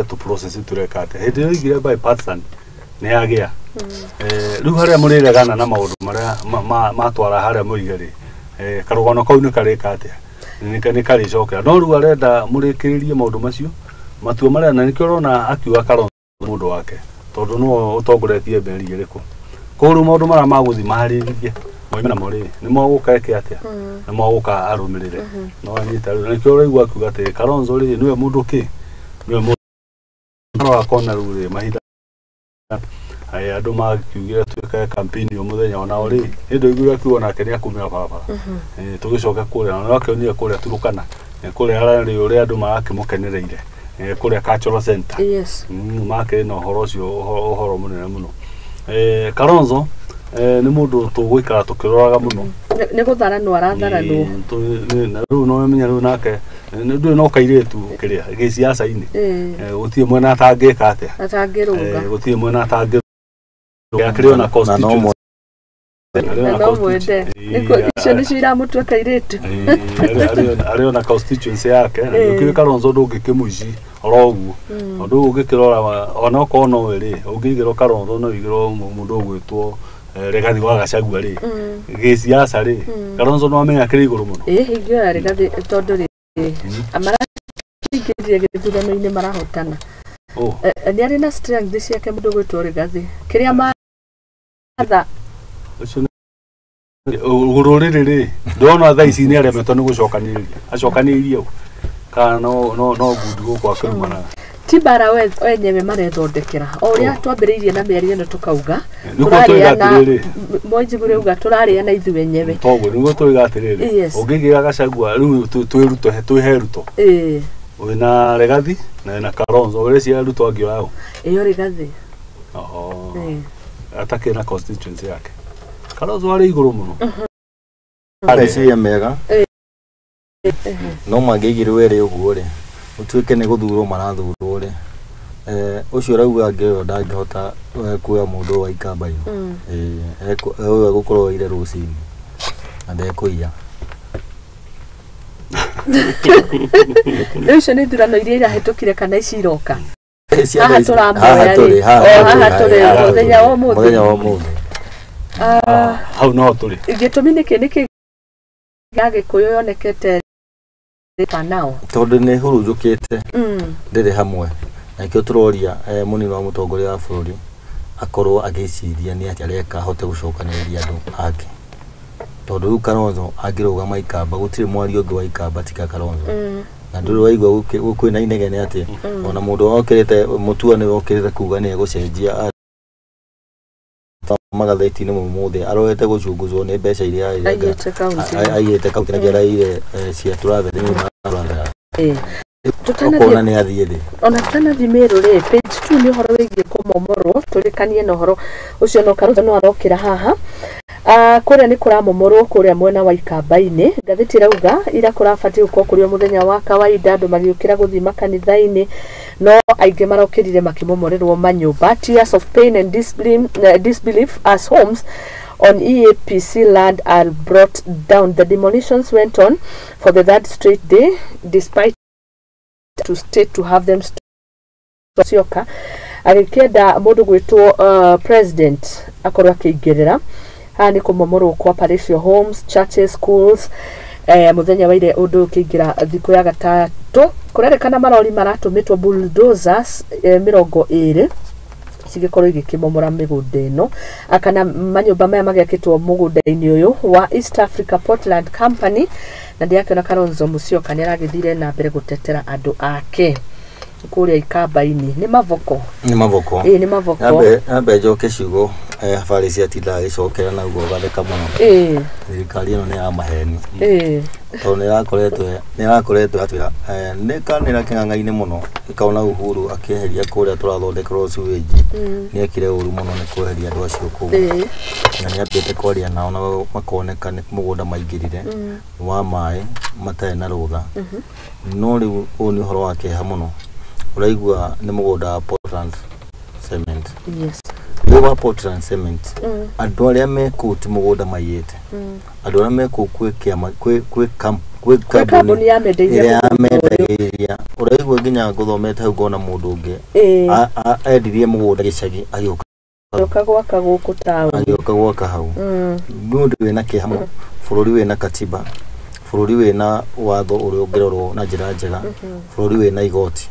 to process turekate hindi igire by person ni agia riu haria muriregana na maundu maria matwara haria muigeri karugano kau ni karikate ni kari cokera no riu arenda murikiririe maundu macio matua maria na nikio rona akiuga Kalonzo mundu wake tondu no utongoretie mberi iriku kuru maundu maria maguthima hariririe moimena mori ni moguka eke atia ni moguka arumirire no Nyitaru nikio raigua akiuga ati Kalonzo ri niwe mundu ki niwe mundu akona rure mahida andu makiugira twika campaign yo muthenya ona ori indo igura kuona kenia kumira baba tugicoka kuria no akionire kuria turukana kuria ari uri andu marakimukenereire kuria cultural center make no horo cio horo munene muno Kalonzo ni mundu tugwikara tukiroraga muno ni guthara no arathara na riu no menya riu nake ndu no kairetu kiria giciaca ini gutie mwena atangika atia atangiruga gutie mwena atangiruga yakrio na constitution no mwende niko icio ni cira mutu kairetu ario na constituency yake ukiri Kalonzo ndungikimuici oroguo ndu ungikirora ona ko no ri ungigiro Kalonzo no igiro mundu gwitwo Regathi wa Gachagua ri giciaca ri Kalonzo no amenya kiri iguru muno hingio Regathi tondu ri amara kiria githurano ini marahotana ni ari na strength ciake mundu gwitwo Regathi kiria matha ururiri ri ndona tha ici ni aremetwo ni gucokaniria acokanirie kana no gudu kwa kirumana tibara wenyewe marethondekera oria twambiriirie na mieri ino tukauga mojigure uga turaria na ithu wenyewe togo nigo twigatiriri ungigira Gachagua riu twiheruto wina Regathi na Kalonzo uri cia ruto angio yao iyo Regathi atake na constituency yake Kalonzo ari iguru muno ari cia mega no magigirwe ri uguo ri utuike ni guthurwo marathurwo ri ucio rauga ngeo ndangihota kuoya mundu wa ikamba ino ewe gukorwo ire rucini andekuiya ucio ni thurano iria irahetukire kana iciroka haha turi muthenya wa umuthi hau no turi gitumi niki gagikuyu yonekete panao tondu ni hurujukite ndiri hamwe na kio turoria munini wa mutongoria wa bururi akorwo agiciria ni atia reka hote gucokaniria andu ake tondu Kalonzo angirugama ikamba gutire mwari ungi wa ikamba tika Kalonzo na nduru waigwa kwina inegene ati ona mundu okirite mutuane okirite kuga ni gucenjia magatheti ni mumuthi aroete gucunguzwo ni mbeca iria aiyete kaunti na gera ile cia turathe ni maranda tutana ni athiire ona tana thimero ri page 2 ni horo wigie kumomorwo turikanie no horo ucio no Kalonzo no arokira haha kuria ni kuramomorwo kuria mwena wa ikamba-ini ngatheti rauga ira kurabati uko kurio muthenya wa kawaida andu magiukira guthima kanitha-ini no aingi marokirire makimomorerwo manyumba tears of pain and disbelief as homes on EAPC land are brought down. The demolitions went on for the third straight day despite to state to have them sioka agikenda mundu gwitwo president akorwo akingirira ni kumomorwo kwa parochial homes, churches, schools muthenya wa ire undu ukingira thiku ya gatatu kurerekana marori maratumitwo bulldozers 20 cigikorwo igikimomora migunda ino akana manyumba maya magiakitwo mugunda-ini uyu wa East Africa Portland Company na ndiakiona Kalonzo Musyoka ni aragithire na mbere gutetera andu ake kuria ikamba-ini ni mavoko ni mavoko ambe njoke ciugo habari cia tinda gicokera na ugo gatheka muno thirikari ino ni ya maheni to ni rakoretwo atwira ni kanira king'ang'a-ini muno ikaona Uhuru akieheria kuria turathondekerwo sewage ni ekire uru muno ni kweheria andu acio kugu na ni ambite kwaria nao na makoneka ni mugunda maingirire wa mai matari na rutha no riu ni uhoro wake ha muno uraigua ni mugunda wa Portland cement wa Portland cement andu aria mekuti mugunda maiyete andu aria meku kwe kambuni ya mendeiria uraigua nginya nguthomete hau ngona mundu ungi endirie mugunda gicagi agioka gwaka guku tauni agioka gwaka hau mundu wina kihamo bururi wina katiba bururi wina watho uria ungirorwo na njira njega bururi wina igoti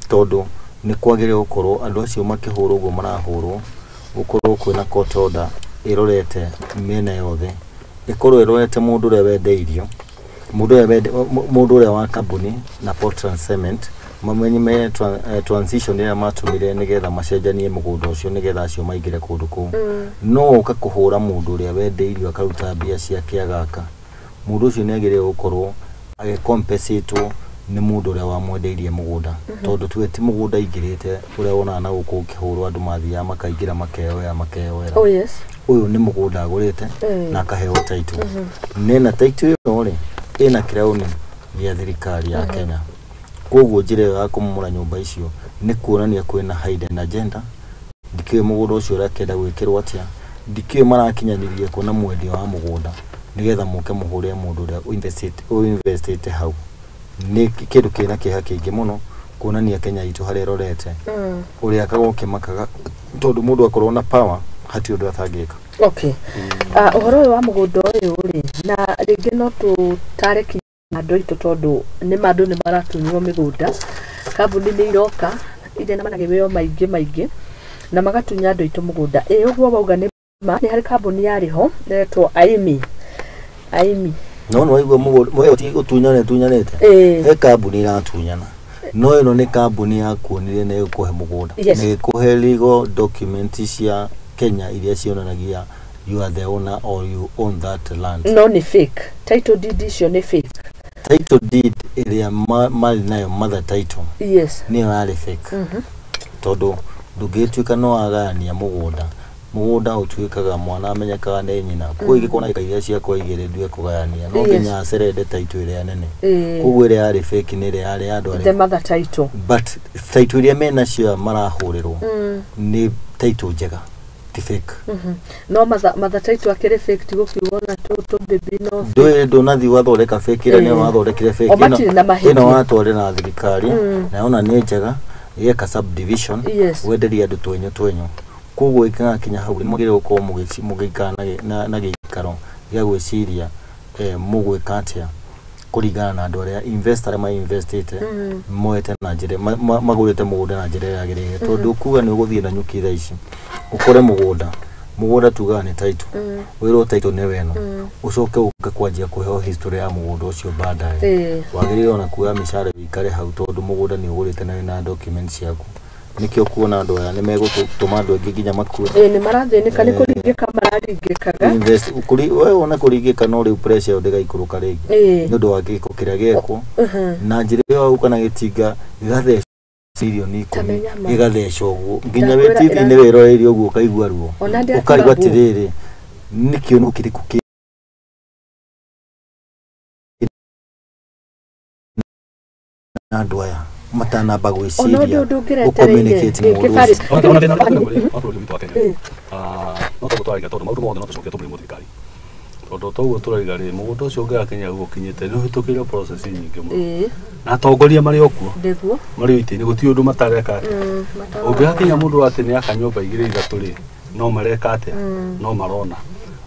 tondu ni kwagire gukorwo andu acio makihurwo uguo marahurwo gukorwo kwina court order irorete miena yothe ikorwo irorete mundu uria wendeirio mundu uria wa kambuni na Portland Cement mamenye transition ya matumire nigetha macenjanie mugunda ucio nigetha acio maigire kundu kuu no ukakuhura mundu uria wendeirio akaruta mbia ciake agaka mundu ucio niagire gukorwo compensate ni mundu uria wamwendeirie mugunda tondu tweti mugunda igirite uria wona na guku kihurwo andu mathia makaingira makeoya uyu ni mugunda agurite na akaheo title nena title iyo ri ina crown ya thirikari ya Kenya koguo njire ya kumura nyumba icio ni kuonania kwina hidden agenda ndikiwe mugunda ucio urakenda gwikirwo atia ndikiwe marakinyanirie kuna mwendia wa mugunda nigetha muke muhure mundu uria invested hau ni kindu kina kiha kingi muno kuonania Kenya itu hari rorete uria akagoke makaga tondu mundu akorwo na power hati undu atangika uhoro wa mugunda uyu ri na ringi no tutareki andu itu tondu ni mandu ni maratunywo migunda kambuni ni iroka ije na managibeo maingi na magatunya andu itu mugunda uguo bauga ni hari kambuni yariho netwo aimi no waigua mwe ti utunyanete kambuni iratunyana no ino ni kambuni ya kuonire na ikuhe mugunda ni kuhe legal documents cia Kenya iria cionanagia you are the owner or you own that land no ni fake title deed icio ni fake title deed iria mali nayo mother title ni yari fake tondu ndugituika no agania mugunda utuikaga mwana amenyekaga ni nyina kuigi kona iria cia kwaigire ndue kugayania no Kenya acerede title iria nene kugu iria yari fake ni iria yari andu the mother title but title iria mena cia marahurirwo ni title njega ti fake no mother title akire fake tigo kiona to baby no do nathi wathoreka fake ira ni wathoreka fake ino watware na thirikari na ona ni njega yeka subdivision wenderia andu twenyo kugu ikanga kinya hau mugire uko mugikana na gikaro ya gwiciria mugwika atia kuringana na andu aria investor ma investite moete na njire magurite mugunda na njire yagirire tondu kuga ni uguthie na nyuki tha ici ukore mugunda tuga ni title wiro title ne weno ucoke ukakwanjia kuheo history ya mugunda ucio baadaye wagirire ona kuga mishare wikare hau tondu mugunda ni ugurite na documents yaku nikio kuona andu aya nimegutuma andu angi nginya makue ni marathinika ni kuringika mararingikaga invest ukuri wewe ona kuringika no riu pressure ndega ikuruka ringi nundu wa giko kiria gekwo na njire yo kana gitinga igathe serioni ikumi igatheca uguo nginya we TV ni wiroreire uguo kaigua ruo ukarigwa atiriri nikio nukiriku andu aya matana bagwiciria ucommunicate ona thina nakuri mtu Kenya no tugutwara tondu maundu mothe no tucokia tuburi muthikari tondu toguo turaiga ri mugunda ucio ungira Kenya gukinyite no hitukire process nyingi muno na atongoria mari okuo mari itini guti undu matareka ungira Kenya mundu ati ni akanyomba igire ithatu ri no mareka ate no marona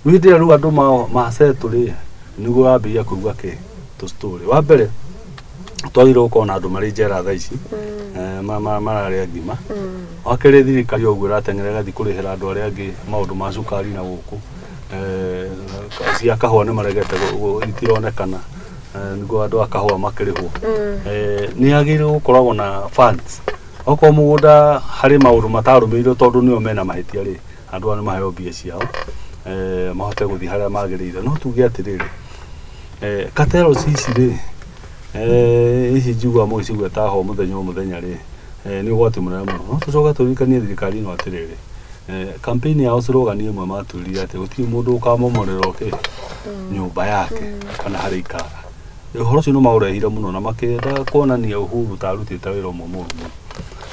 withira ru andu macetu ri niguo ambia kuigua ke to story wa mbere twagire ukona andu mari njera tha ici marari ngima wakere thirikari uguo ratengerera gathi kurihira andu aria angi maundu ma cukari na guku cia kahua ni maregete itironekana niguo andu akahua makirihwo ni agirwo gukoragwo na funds oko mugunda hari mauru matarumiirwo tondu nio mena mahitia ri andu ani maheo mbia ciao mahote guthi haria magirire no tuge atiriri katero cici ri ici njigua muici gwetaho muthenya ri ni ugwati munene muno no tucoka turikanie thirikari no atiriri campaign ya slogan imwe maturire ati gutiri mundu ukamomorera oke nyumba yake kana hari ikara uhoro ucio no maurehire muno na makenda kuonania Uhuru tarutite wira mumu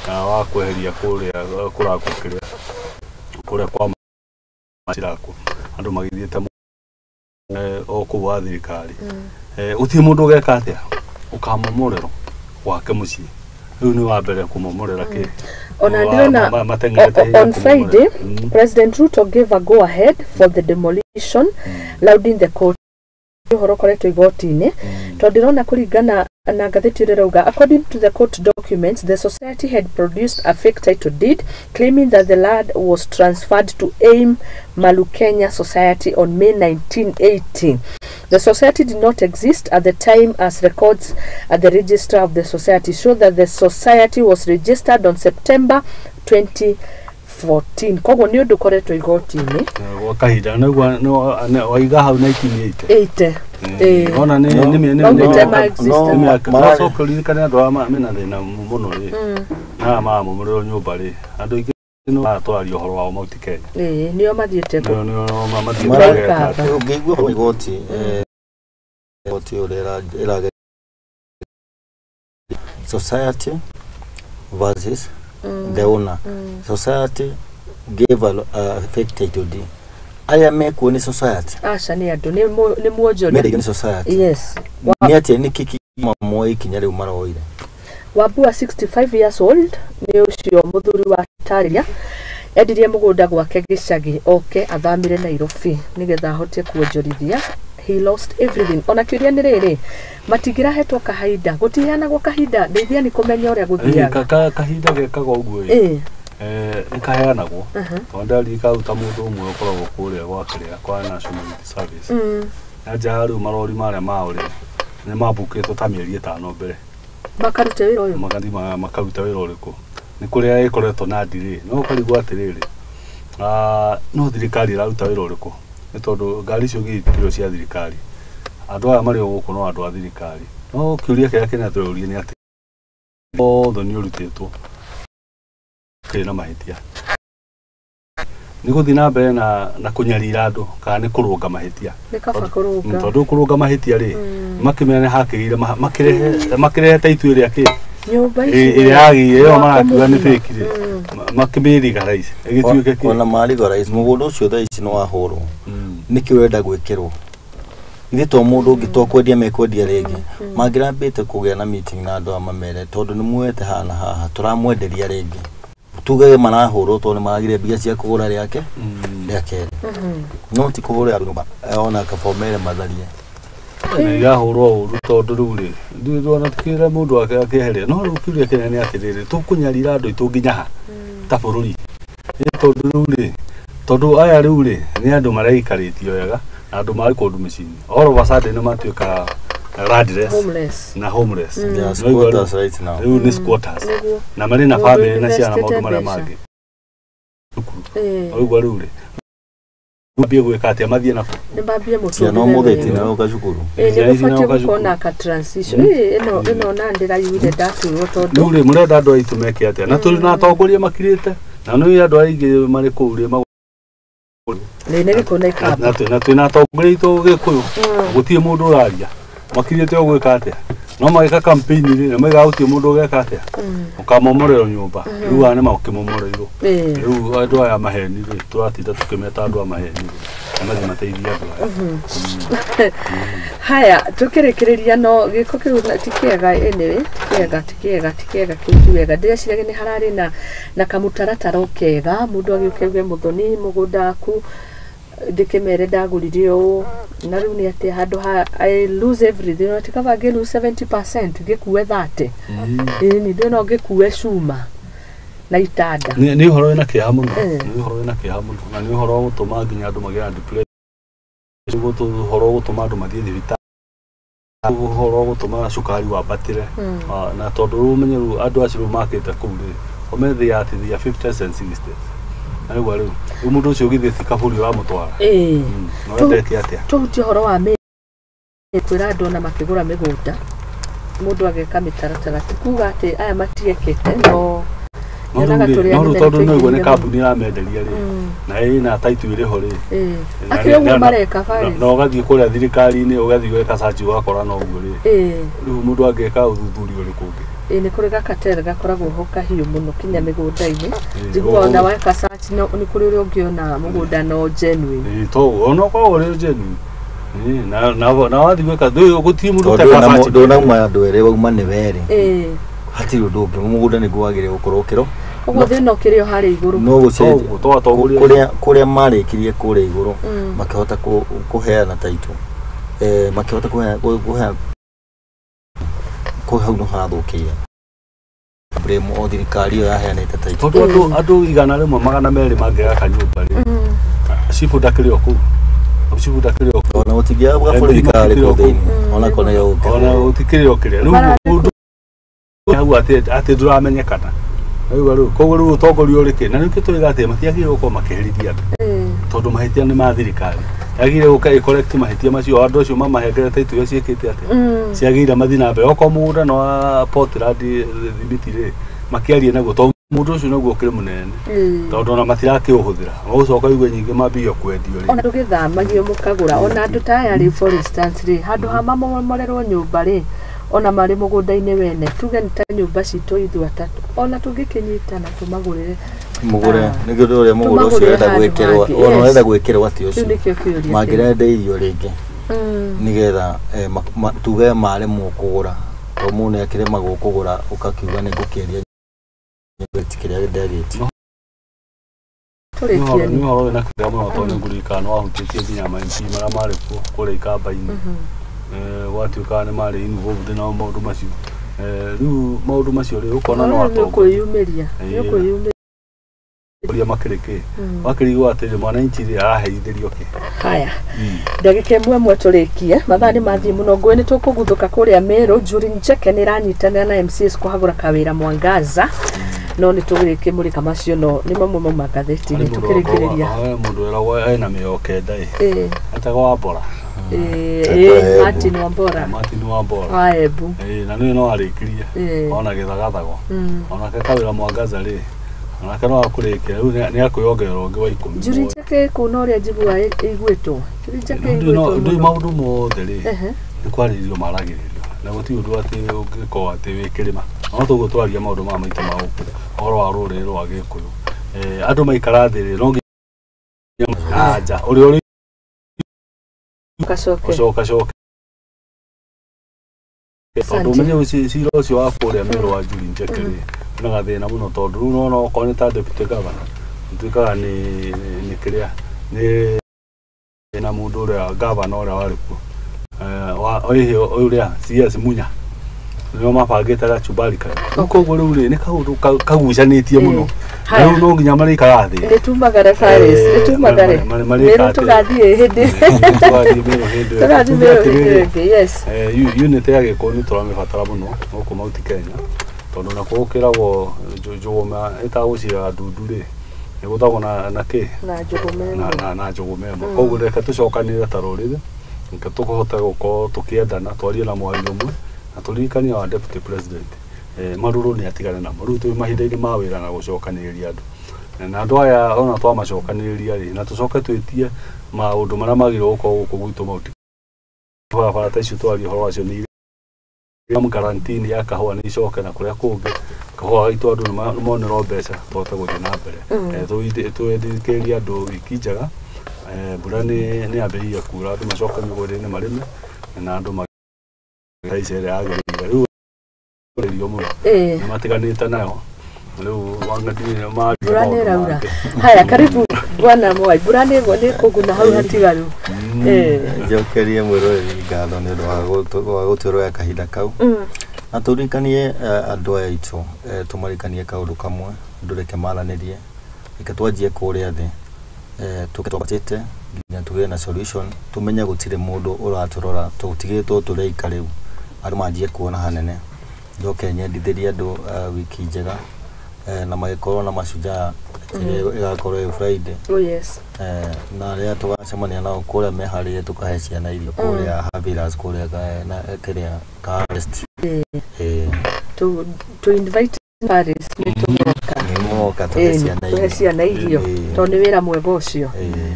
na wa kweheria kuria kwa macirako andu magithiete o kuwa thirikari uti mundu ugeka atia ukamomorero gwake mucii riu ni wa mbere kumomorera ki on Friday President Ruto gave a go ahead for the demolition lauding the court uhoro koretwo igoti-ini to ndirona kuringana na ngatheti rirauga according to the court documents the society had produced a fake title deed claiming that the land was transferred to Mt.Kenya society on May 1980. The society did not exist at the time as records at the register of the society show that the society was registered on September 2014. Kogo ni undu koretwo igoti-ini wakahida no waiga hau 1980 ona ni sokolirikane andu ama mena thina muno ri na mamomorero nyumba ri andu ingi no atwaria uhoro wa Mt.Kenya nio mathiete no mathiete ngigwa igoti igoti ira society versus the owner. Society gave a fake title deed. Aya mekuo ni society. Acha ni andu ni muonjori. Ni society. Yes. Ni ati ni kiki mamwe ikinya riu maroire. Wambugu 65 years old ni ucio muthuri wa Tariria endirie mugunda gwake gicagi oke athamire Nairobi nigetha ahote kuonjorithia. He lost everything. Ona kiuria ni riri matingira hetwo kahinda gutiheanagwo kahinda ndeithia ni kumenya uria guthiaga kahinda gekaga uguo nikaheanagwo ondari kauta mundu umwe ukoragwo kuria gwakiria kwa National Service aja riu marori maria mauri ni mabukitwo ta mieri 5 mbere makaruta wira uyu makaruta wira uriku ni kuria ikoretwo na ndiri no karigwa atiriri no thirikari iraruta wira uriku ni tondu ngari cio gitiro cia thirikari andu aya mari guku no andu a thirikari no kiuria kiria kina tururia ni ati othe ni urutitwo kina mahitia ni guthi na mbere na kunyarira andu kana ni kurunga mahitia ni kaba kurunga tondu kurunga mahitia ri makimene hakirire makirehe taitu iria ki nyumba ici iriagi iyo marakiuga ni fake ri makimiri garais igituike ki ona mari garais mugunda ucio tha ici no wahurwo niki wenda gwikirwo ithi to mundu ungi to kwendia mekwendia ringi mangirambite kugia na meeting na andu amamere tondu ni muete hana haha turamwenderia ringi tuge marahurwo to ni magire mbia cia kugura riake riake no ti kugura andu ona kabomere matharie ni yahurwo uru tondu riu ri ndona tikira mundu akeheria no riu kiuria kene ni atiriri tukunyarira andu itu nginya ta bururi tondu riu ri tondu aya riu ri ni andu maraikaritio wega na andu mari kundu micini all of a sudden ni matuika homeless na homeless squatters right now riu ni squatters na mari na family na ciana maundu maria mangi oigwa riu ri mbie gwika atia mathie na ni mbie mutu no mutheti na ukashukuru ni gufatie kuona ka transition ino na ndira yuire datu tondu riu ri murenda andu aitu meke atia na turi na atongoria makirite na no andu aingi mari kuuri ni riko na ikaba na twina atongoria itu gikuyu gutie mundu uraria makirite ogwika atia no magika campaign ri na maiga utie mundu ugeka atia ukamomorero nyumba riu ane makimomorero riu andu aya maheni ri turatinda tukimeta andu a maheni ri na mateithia andu haya tukirekereria no giko kiu tikiega anyway tikiega kiuwega ndiciraga ni harari na kamutaratara kega mundu agiukeuge Muthoni mugunda aku ndikimere ndaguririo na riu ni ati handu I lose everything no tikaba nge lose 70% ngikuwe 30 ni ndona ngikuwe cuma na itada ni horo ina kia muno ni horo ina kia muno na ni horo gutuma nginya andu magira depression gutu horo gutuma andu mathie thibitari uhoro gutuma cukari wambatire na tondu rumenyeru andu acio makite kuu ri omethi ati thia 50 cents 60 na gwa riu mundu ucio githiti kaburi wa mutwara no ndeke atia tuti horo wa me kwira andu na makigura migunda mundu ageka mitaratara kuga ati aya matiekete no no tondu no igwe ni kambuni ya menderia ri na ina taitu iri ho ri akio mareka fare no gathie kuria thirikari-ini ugathie weka search ugakora no uguo ri riu mundu angeka uthuthurio ri kungi ni kuri gakatere gakoragwo ho kahiu muno kinya migunda-ini njiguo na weka search no ni kuri uri ungiona mugunda no genuine to ono kwa uri genuine na wathie weka ndu gutie mundu teka search ndona mandu ere wauma ni were hati undu ungi mugunda ni gwagire gukorwo kiro uguo thina kirio hari iguru no gucenjia kuria marikirie kuria iguru makihota kuheana taito makihota kuheana hau no hathukia bremo o thirikari yo yaheanite taito tondu andu igana rimwe magana meri mangegaka nyumba ri cibu ndakirio kuu cibu ndakirio kuu ona utigia bwa thirikari ku thiini ona kona yo ona utikirio kiria riu mundu hau ati nduramenyekana riu koguo riu utongoria uriki na riu kitwiga ati matiagire gukorwo makiherithia andu tondu mahitia ni ma thirikari yagire gukai collect mahitia macio andu acio mamahengerete itu iria ciikite ati ciagire mathi na mbere oko mugunda no Portland thibitire makiarie naguo tondu mundu ucio naguo kiri munene tondu ona matirakiuhuthira ugucoka igwe nyingi mambio kwendio ri ona tugithamagio mukagura ona andu ta aya ri for instance ri handu ha mamomorerwo nyumba ri ona mari mugunda-ini wene tuge ni ta nyumba citu ithu atatu ona tungikinyitana tumagurire mugure nigio ndu uria mugura ucio enda gwikirwa ona urenda gwikirwa ati ucio mangirende irio ringi nigetha tuge mari mukugura to mune akirema gukugura ukakiuga ni gukiria tikiria ndereti turikie ni horo na kiria muno tondu ngurikano ahutitie nginya mainti mara mari kuri ikamba-ini watuika ni mari involved na maundu macio riu maundu macio ri ukona no atongo kwiyumiria uria makiriki wakirigwo ati mwananchi ri araheithirio ki haya ndagika imwe turikie mathani mathii muno ngwe ni tukuguthuka kuria Meru njuri njeke ni ranyitanira na MCs kuhagura kawira Mwangaza no ni tugirike murika macio no ni mamwe magatheti ni tukirikiriria mundu era ena mioke ndai atagwa Wambura Martin Wambura aebu na no arikirie ona githagathago ona kawira Mwangaza ri ona kana akurikia riu ni akuyongerera ungi wa 10 njuri njeke kuna uria njigua igwitwo njuri njeke igwitwo ndu maundu mothe ri ni kwaririo maragiririo na guti undu ati ungiko ati wikirima no tugutwaria maundu ma maitu ma uhoro wa ruriri rwa Gikuyu andu maikara thi ri no aja uri kacoke tondu menye ucira ucio wa kuria Meru wa njuri njeke ri na gathina muno tondu riu no okorwo ni ta deputy governor ntuikaga ni kiria ni na mundu uria governor uria wari ku uria CS Munya no mabangite gachubari kare koguo riu ri ni kaundu kagucanitie muno riu no nginya marikara thi ni tumagare Paris ni tumagare Meru tugathie hindi tugathie Meru yes unit ya Gikuyu turamibatara muno guku Mt.Kenya tondu na kukiragwo njuguma itagucira ndundu ri ni gutagwo na ki na njugumembo koguo reka tucokanire ta ruriri nke tukuhota gukorwo tukiendana twarie na mwario umwe na turirikanie wa deputy president maruru ni atigane namo riu twi mahinda-ini ma wira na gucokaniria andu na andu aya ona twamacokaniria ri na tucoke twitie maundu maria magirwo gukorwo guku gwitu Mt. Bara ta icio twarie horo acio ni quarantine ya kahua ni icoke na kuria kungi kahua itu andu ni monero mbeca tuhote guthii na mbere twendikeria andu wiki njega mbura ni ambirie kura andu macoke migunda-ini marime na andu maicere agirire riu riu muno matiganite nayo riu wangatire ma Buraura haya karibu bwana Mwai burane ngone kuguna hau hatigaru jokerie mwiroreri ngatho ni ndu wa gutwirwo kahinda kau na turikanie andu aya itu tumarikanie kaundu kamwe ndureke malanirie ikatwanjie kuria thi tuketwatite nginya tugire na solution tumenya gutire mundu uraturora tutigitwo tureika riu ari manjie kuona hanene njoke nyendithirie andu wiki njega na magikorwo na mashujaa igakorwo Friday yes na ria tugacemania nao kuria meharire tukahe ciana irio kuria Habiras kuria na kiria Karest to invite Paris nimoka tuhe ciana irio to ni wira mwega ucio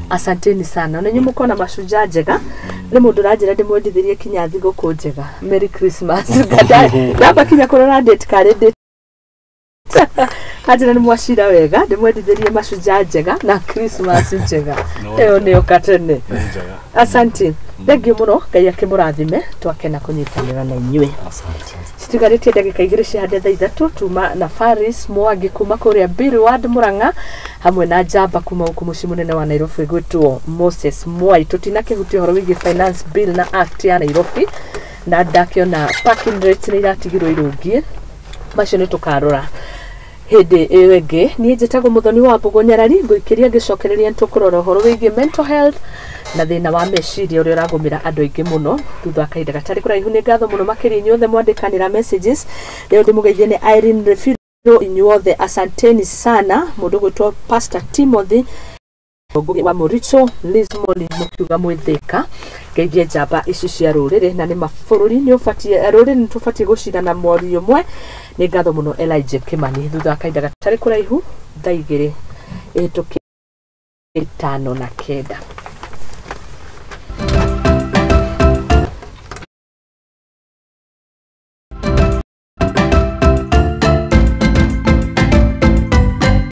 asanteni sana na nyumu kona mashujaa njega ni mundu ranjira ndimwendithirie kinya thiguku njega Merry Christmas ndaba kinya kurora date kare date Hajira ni mwashira wega ndimwendithirie mashujaa njega na Christmas njega eyo ni okatene asante thengio muno Ngai akimurathime twakena kunyitanira na inywe Situgarite ndagika igiri cihande thaa 3 tuma na Faris Mwangi kuma kuria Billward Muranga hamwe na Jamba kuma huku muci munene wa Nairobi gwitwo Moses Mwai tutina kihutia horo wigi finance bill na act ya Nairobi na ndakiona parking rates ni iratigirwo irungie macio ni tukarora hede ewege ni njetago Muthoni wa Wambugu Nyarari nguikiria ngicokereria ntukurora horo wigi mental health na thina wa meciria uri uragumira andu aingi muno thutha kaida gatari kuraihu ni ngatho muno makiri inyuothe mwandikanira messages leo ndimugeithie ni Irene Refiro inyuothe asanteni sana mundu gwitwo Pastor Timothy wa Muricho Lismoli mukiuga mwithika ngeithie Jamba ici cia rurire na ni mabũrũri ni ufatie rurire ni tufatie gucira na mori umwe ni ngatho muno Elijah Kimani thutha kaida gatari kuraihu thaa 2:59